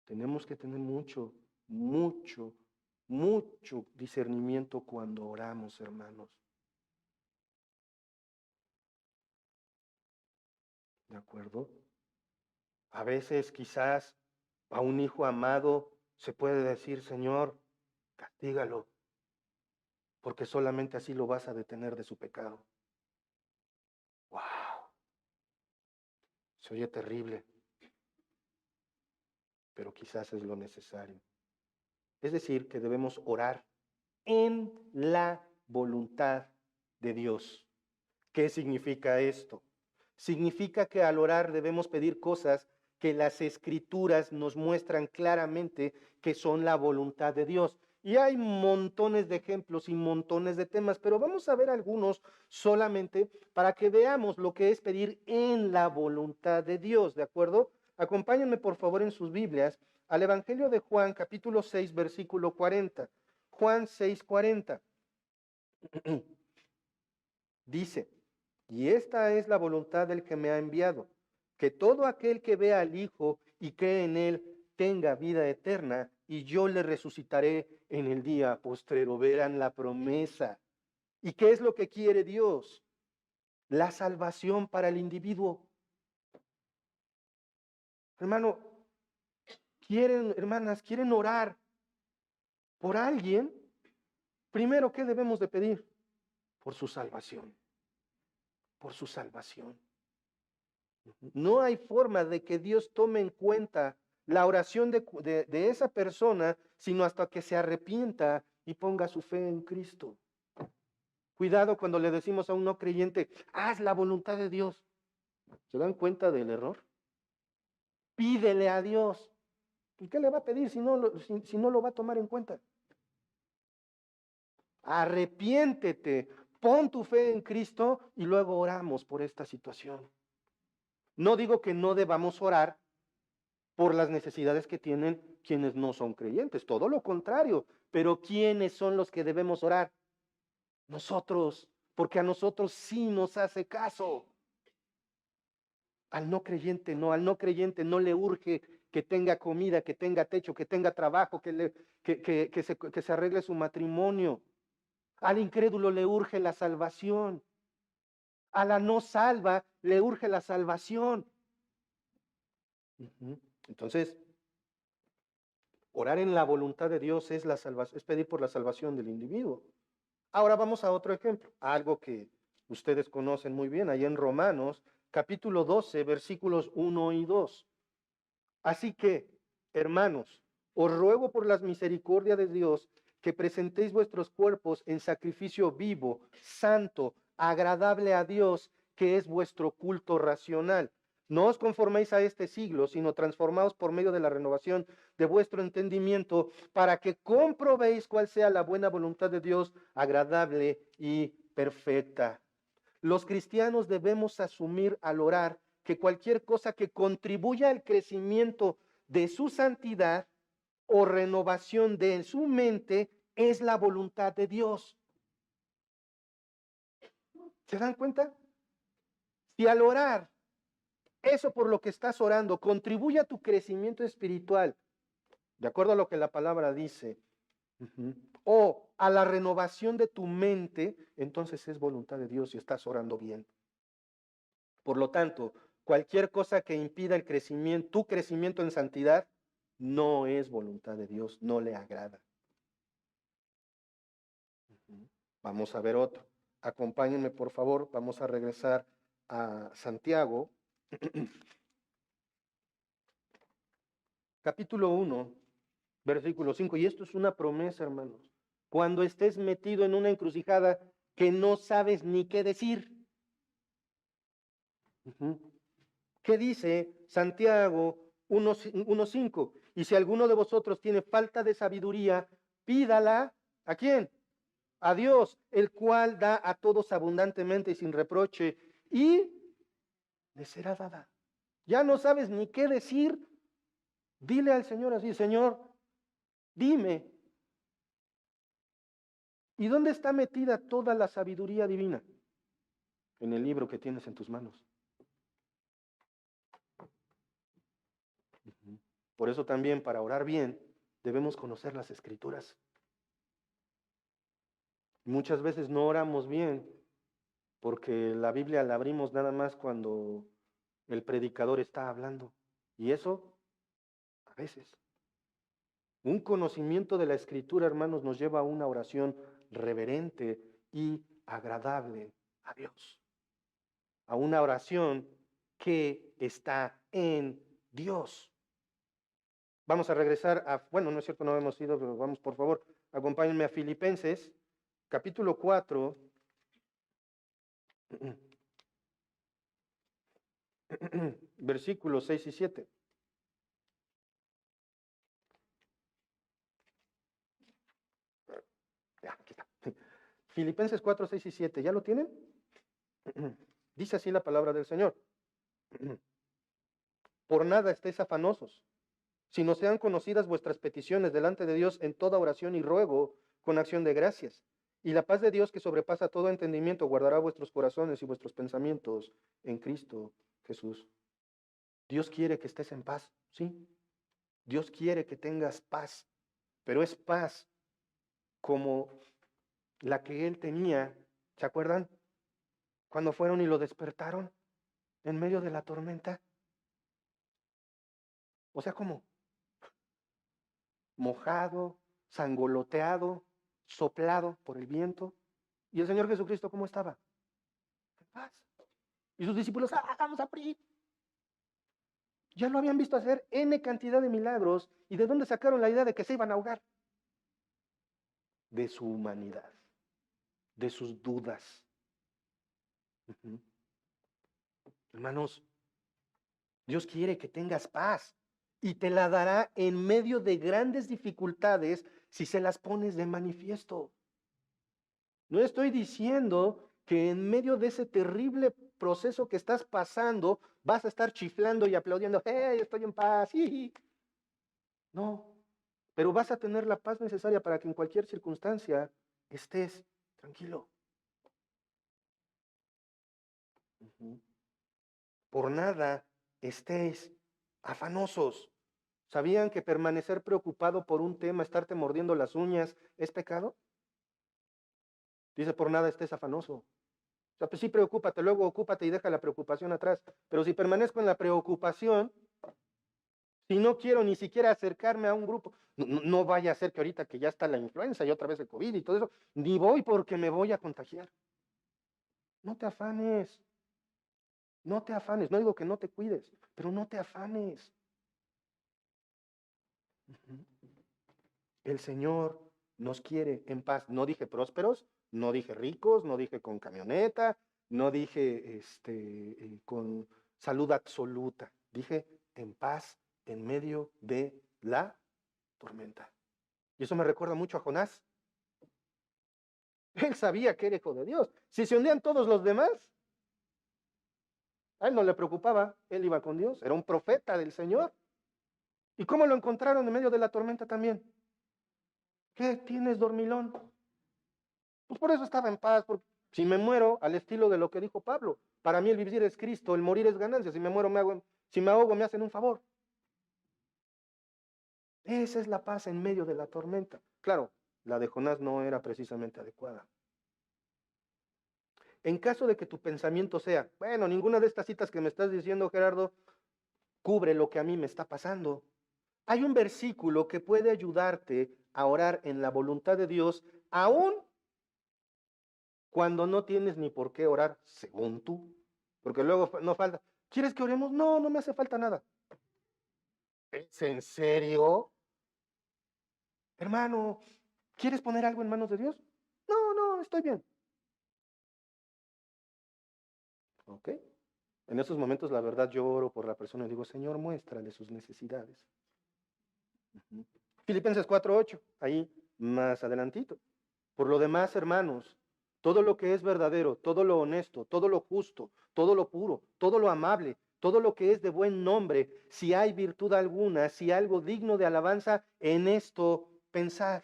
Tenemos que tener mucho, mucho, mucho discernimiento cuando oramos, hermanos. ¿De acuerdo? A veces quizás a un hijo amado se puede decir, Señor, castígalo, porque solamente así lo vas a detener de su pecado. ¡Wow! Se oye terrible, pero quizás es lo necesario. Es decir, que debemos orar en la voluntad de Dios. ¿Qué significa esto? Significa que al orar debemos pedir cosas que las escrituras nos muestran claramente que son la voluntad de Dios. Y hay montones de ejemplos y montones de temas, pero vamos a ver algunos solamente para que veamos lo que es pedir en la voluntad de Dios, ¿de acuerdo? Acompáñenme por favor en sus Biblias al Evangelio de Juan, capítulo 6, versículo 40. Juan 6, 40. Dice, y esta es la voluntad del que me ha enviado, que todo aquel que vea al Hijo y cree en él tenga vida eterna, y yo le resucitaré en el día postrero. Verán la promesa. ¿Y qué es lo que quiere Dios? La salvación para el individuo. Hermano, quieren, hermanas, quieren orar por alguien. Primero, ¿qué debemos de pedir? Por su salvación. Por su salvación. No hay forma de que Dios tome en cuenta la oración de esa persona, sino hasta que se arrepienta y ponga su fe en Cristo. Cuidado cuando le decimos a un no creyente, haz la voluntad de Dios. ¿Se dan cuenta del error? Pídele a Dios. ¿Y qué le va a pedir si no lo va a tomar en cuenta? Arrepiéntete, pon tu fe en Cristo y luego oramos por esta situación. No digo que no debamos orar por las necesidades que tienen quienes no son creyentes, todo lo contrario, pero ¿quiénes son los que debemos orar? Nosotros, porque a nosotros sí nos hace caso. Al no creyente no le urge que tenga comida, que tenga techo, que tenga trabajo, que se arregle su matrimonio. Al incrédulo le urge la salvación. A la no salva le urge la salvación. Entonces, orar en la voluntad de Dios es es pedir por la salvación del individuo. Ahora vamos a otro ejemplo, algo que ustedes conocen muy bien, ahí en Romanos, capítulo 12, versículos 1 y 2. Así que, hermanos, os ruego por las misericordias de Dios que presentéis vuestros cuerpos en sacrificio vivo, santo, agradable a Dios, que es vuestro culto racional. No os conforméis a este siglo, sino transformaos por medio de la renovación de vuestro entendimiento, para que comprobéis cuál sea la buena voluntad de Dios, agradable y perfecta. Los cristianos debemos asumir al orar que cualquier cosa que contribuya al crecimiento de su santidad o renovación de su mente es la voluntad de Dios. ¿Se dan cuenta? Si al orar, eso por lo que estás orando contribuye a tu crecimiento espiritual, de acuerdo a lo que la palabra dice, o a la renovación de tu mente, entonces es voluntad de Dios y estás orando bien. Por lo tanto, cualquier cosa que impida el crecimiento, tu crecimiento en santidad, no es voluntad de Dios, no le agrada. Vamos a ver otro. Acompáñenme, por favor, vamos a regresar a Santiago, capítulo 1, versículo 5. Y esto es una promesa, hermanos. Cuando estés metido en una encrucijada que no sabes ni qué decir. ¿Qué dice Santiago 1:5? Y si alguno de vosotros tiene falta de sabiduría, pídala, ¿a quién? A Dios, el cual da a todos abundantemente y sin reproche, y le será dada. Ya no sabes ni qué decir, dile al Señor así, Señor, dime, ¿y dónde está metida toda la sabiduría divina? En el libro que tienes en tus manos. Por eso también, para orar bien, debemos conocer las Escrituras. Muchas veces no oramos bien porque la Biblia la abrimos nada más cuando el predicador está hablando. Y eso, a veces. Un conocimiento de la Escritura, hermanos, nos lleva a una oración reverente y agradable a Dios. A una oración que está en Dios. Vamos a regresar a, bueno, no es cierto, no hemos ido, pero vamos, por favor, acompáñenme a Filipenses, capítulo 4, versículos 6 y 7. Ya, aquí está. Filipenses 4, 6 y 7, ¿ya lo tienen? Dice así la palabra del Señor. Por nada estéis afanosos, sino sean conocidas vuestras peticiones delante de Dios en toda oración y ruego con acción de gracias. Y la paz de Dios, que sobrepasa todo entendimiento, guardará vuestros corazones y vuestros pensamientos en Cristo Jesús. Dios quiere que estés en paz, ¿sí? Dios quiere que tengas paz, pero es paz como la que Él tenía, ¿se acuerdan? Cuando fueron y lo despertaron en medio de la tormenta. O sea, como mojado, sangoloteado, soplado por el viento. ¿Y el Señor Jesucristo cómo estaba? En paz. Y sus discípulos, vamos a morir. Ya lo habían visto hacer N cantidad de milagros. ¿Y de dónde sacaron la idea de que se iban a ahogar? De su humanidad, de sus dudas. Hermanos, Dios quiere que tengas paz y te la dará en medio de grandes dificultades si se las pones de manifiesto. No estoy diciendo que en medio de ese terrible proceso que estás pasando vas a estar chiflando y aplaudiendo, ¡hey, estoy en paz! No, pero vas a tener la paz necesaria para que en cualquier circunstancia estés tranquilo. Por nada estéis afanosos. ¿Sabían que permanecer preocupado por un tema, estarte mordiendo las uñas, es pecado? Dice, por nada estés afanoso. O sea, pues sí, preocúpate, luego ocúpate y deja la preocupación atrás. Pero si permanezco en la preocupación, si no quiero ni siquiera acercarme a un grupo, no vaya a ser que ahorita que ya está la influenza y otra vez el COVID y todo eso, ni voy porque me voy a contagiar. No te afanes. No te afanes. No digo que no te cuides, pero no te afanes. El Señor nos quiere en paz. No dije prósperos, no dije ricos, no dije con camioneta, no dije con salud absoluta. Dije en paz en medio de la tormenta. Y eso me recuerda mucho a Jonás. Él sabía que era hijo de Dios. Si se hundían todos los demás, a él no le preocupaba. Él iba con Dios. Era un profeta del Señor. ¿Y cómo lo encontraron en medio de la tormenta también? ¿Qué tienes, dormilón? Pues por eso estaba en paz, porque si me muero, al estilo de lo que dijo Pablo, para mí el vivir es Cristo, el morir es ganancia, si me muero si me ahogo me hacen un favor. Esa es la paz en medio de la tormenta. Claro, la de Jonás no era precisamente adecuada. En caso de que tu pensamiento sea, bueno, ninguna de estas citas que me estás diciendo, Gerardo, cubre lo que a mí me está pasando. Hay un versículo que puede ayudarte a orar en la voluntad de Dios, aún cuando no tienes ni por qué orar según tú. Porque luego no falta. ¿Quieres que oremos? No, no me hace falta nada. ¿Es en serio? Hermano, ¿quieres poner algo en manos de Dios? No, no, estoy bien. ¿Ok? En esos momentos, la verdad, yo oro por la persona y digo, Señor, muéstrale sus necesidades. Filipenses 4:8, ahí más adelantito. Por lo demás, hermanos, todo lo que es verdadero, todo lo honesto, todo lo justo, todo lo puro, todo lo amable, todo lo que es de buen nombre, si hay virtud alguna, si algo digno de alabanza, en esto pensad.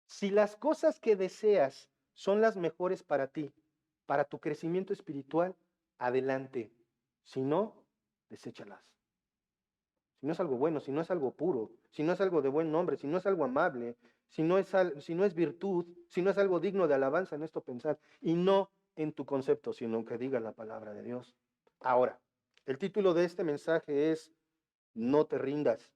Si las cosas que deseas son las mejores para ti, para tu crecimiento espiritual, adelante. Si no, deséchalas. Si no es algo bueno, si no es algo puro, si no es algo de buen nombre, si no es algo amable, si no es virtud, si no es algo digno de alabanza, en esto pensar, y no en tu concepto, sino que diga la palabra de Dios. Ahora, El título de este mensaje es No te rindas.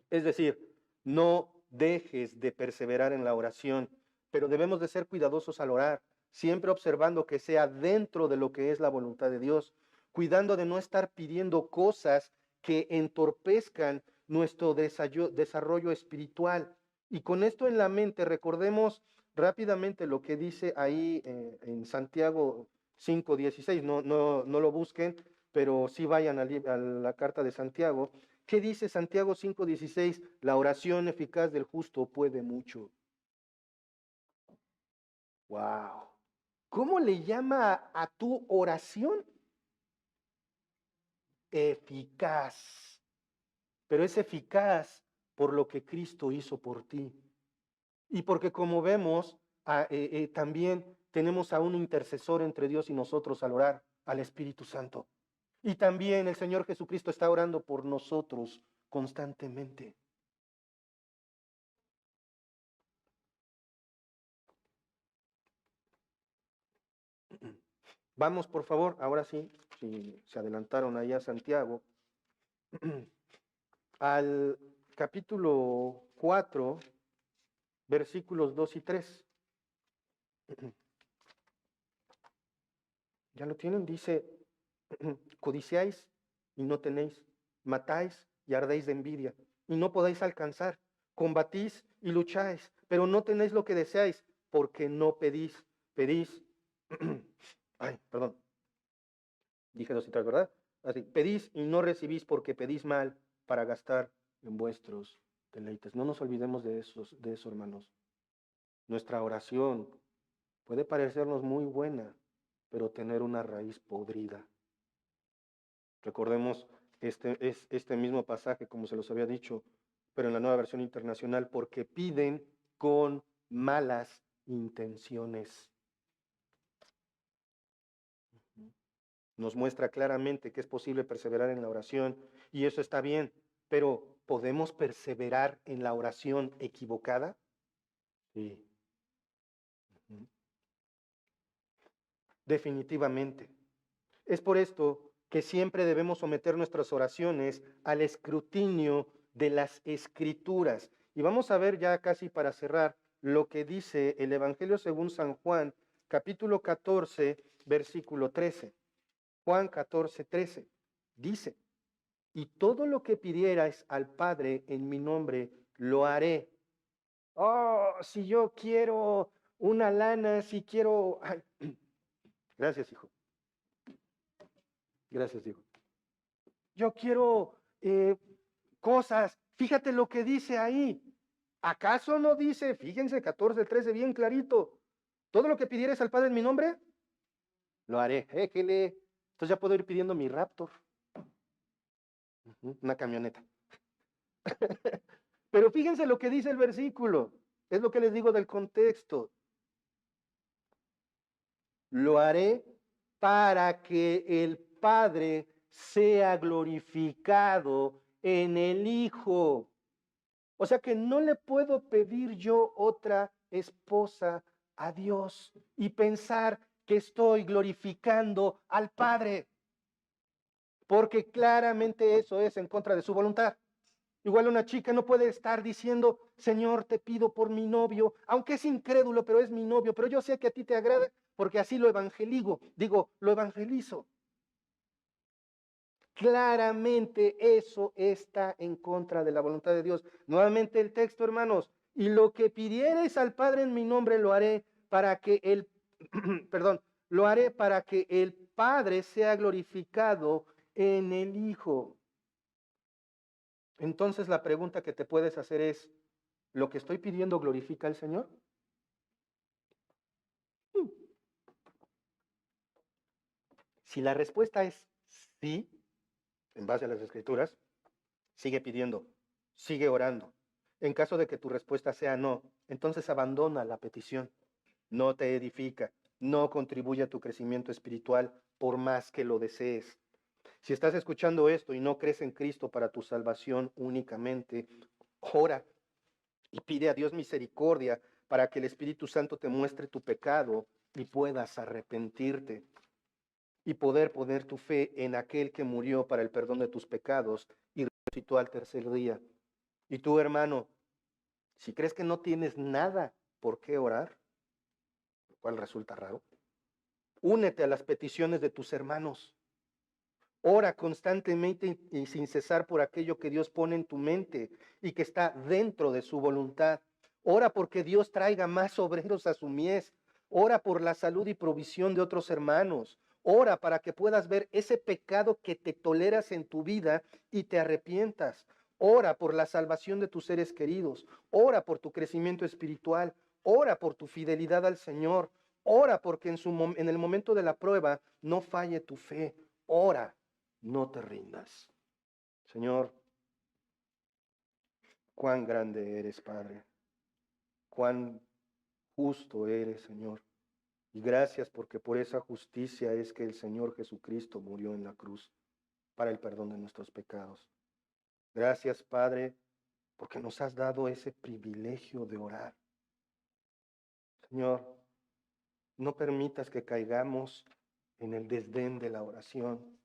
Es decir, no dejes de perseverar en la oración, pero debemos de ser cuidadosos al orar, siempre observando que sea dentro de lo que es la voluntad de Dios, cuidando de no estar pidiendo cosas que entorpezcan nuestro desarrollo espiritual. Y con esto en la mente, recordemos rápidamente lo que dice ahí en Santiago 5:16. No lo busquen, pero sí vayan a la carta de Santiago. ¿Qué dice Santiago 5:16? La oración eficaz del justo puede mucho. Wow. ¿Cómo le llama a tu oración? Eficaz. Pero es eficaz por lo que Cristo hizo por ti. Y porque como vemos, también tenemos a un intercesor entre Dios y nosotros al orar, al Espíritu Santo. Y también el Señor Jesucristo está orando por nosotros constantemente. Vamos, por favor, ahora sí, si se adelantaron ahí a Santiago, al capítulo 4, versículos 2 y 3. ¿Ya lo tienen? Dice, codiciáis y no tenéis, matáis y ardéis de envidia y no podéis alcanzar, combatís y lucháis, pero no tenéis lo que deseáis porque no pedís, pedís, ay, perdón, dije 2 y 3, ¿verdad? Así, pedís y no recibís porque pedís mal para gastar en vuestros deleites. No nos olvidemos de eso, hermanos. Nuestra oración puede parecernos muy buena, pero tener una raíz podrida. Recordemos este mismo pasaje, como se los había dicho, pero en la Nueva Versión Internacional, porque piden con malas intenciones. Nos muestra claramente que es posible perseverar en la oración y eso está bien, pero ¿podemos perseverar en la oración equivocada? Sí. Definitivamente. Es por esto que siempre debemos someter nuestras oraciones al escrutinio de las Escrituras. Y vamos a ver ya casi para cerrar lo que dice el Evangelio según San Juan, capítulo 14, versículo 13. Juan 14, 13. Dice, y todo lo que pidierais al Padre en mi nombre, lo haré. Oh, si yo quiero una lana, si quiero... Ay, gracias, hijo. Gracias, hijo. Yo quiero cosas. Fíjate lo que dice ahí. ¿Acaso no dice, fíjense, 14:13, bien clarito, todo lo que pidieres al Padre en mi nombre, lo haré? Éjele. Entonces ya puedo ir pidiendo mi Raptor, una camioneta. Pero fíjense lo que dice el versículo. Es lo que les digo del contexto. Lo haré para que el Padre sea glorificado en el Hijo. O sea que no le puedo pedir yo otra esposa a Dios y pensar que estoy glorificando al Padre, porque claramente eso es en contra de su voluntad. Igual una chica no puede estar diciendo, Señor, te pido por mi novio, aunque es incrédulo, pero es mi novio, pero yo sé que a ti te agrada porque así lo lo evangelizo. Claramente eso está en contra de la voluntad de Dios. Nuevamente el texto, hermanos, y lo que pidiereis al Padre en mi nombre lo haré para que el, perdón, lo haré para que el Padre sea glorificado en el Hijo. Entonces la pregunta que te puedes hacer es, ¿lo que estoy pidiendo glorifica al Señor? Mm. Si la respuesta es sí, en base a las Escrituras, sigue pidiendo, sigue orando. En caso de que tu respuesta sea no, entonces abandona la petición. No te edifica, no contribuye a tu crecimiento espiritual por más que lo desees. Si estás escuchando esto y no crees en Cristo para tu salvación únicamente, ora y pide a Dios misericordia para que el Espíritu Santo te muestre tu pecado y puedas arrepentirte. y poder poner tu fe en aquel que murió para el perdón de tus pecados y resucitó al tercer día. Y tú, hermano, si crees que no tienes nada por qué orar, lo cual resulta raro, únete a las peticiones de tus hermanos. Ora constantemente y sin cesar por aquello que Dios pone en tu mente y que está dentro de su voluntad. Ora porque Dios traiga más obreros a su mies. Ora por la salud y provisión de otros hermanos. Ora para que puedas ver ese pecado que te toleras en tu vida y te arrepientas. Ora por la salvación de tus seres queridos. Ora por tu crecimiento espiritual. Ora por tu fidelidad al Señor. Ora porque en el momento de la prueba no falle tu fe. Ora, no te rindas. Señor, cuán grande eres, Padre. Cuán justo eres, Señor. Y gracias porque por esa justicia es que el Señor Jesucristo murió en la cruz para el perdón de nuestros pecados. Gracias, Padre, porque nos has dado ese privilegio de orar. Señor, no permitas que caigamos en el desdén de la oración.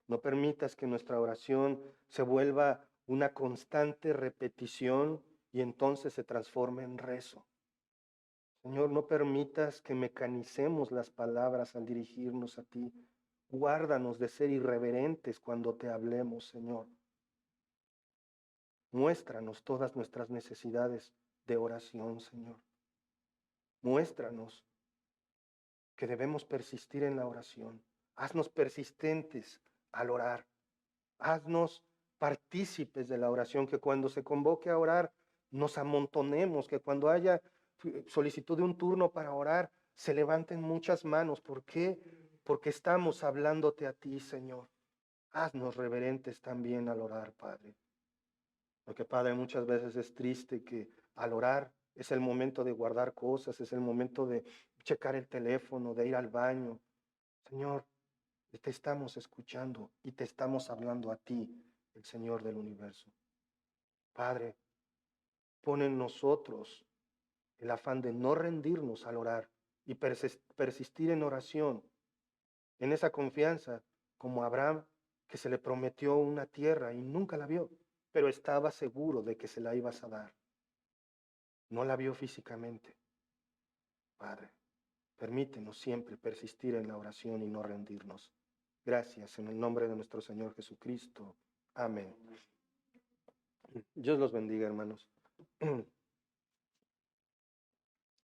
No permitas que nuestra oración se vuelva una constante repetición y entonces se transforme en rezo. Señor, no permitas que mecanicemos las palabras al dirigirnos a ti. Guárdanos de ser irreverentes cuando te hablemos, Señor. Muéstranos todas nuestras necesidades de oración, Señor. Muéstranos que debemos persistir en la oración. Haznos persistentes al orar. Haznos partícipes de la oración, que cuando se convoque a orar nos amontonemos, que cuando haya solicitud de un turno para orar se levanten muchas manos. ¿Por qué? Porque estamos hablándote a ti, Señor. Haznos reverentes también al orar, Padre. Porque, Padre, muchas veces es triste que al orar es el momento de guardar cosas, es el momento de checar el teléfono, de ir al baño. Señor, te estamos escuchando y te estamos hablando a ti, el Señor del universo. Padre, pon en nosotros el afán de no rendirnos al orar y persistir en oración, en esa confianza, como Abraham, que se le prometió una tierra y nunca la vio, pero estaba seguro de que se la ibas a dar. No la vio físicamente. Padre, permítenos siempre persistir en la oración y no rendirnos. Gracias en el nombre de nuestro Señor Jesucristo. Amén. Dios los bendiga, hermanos.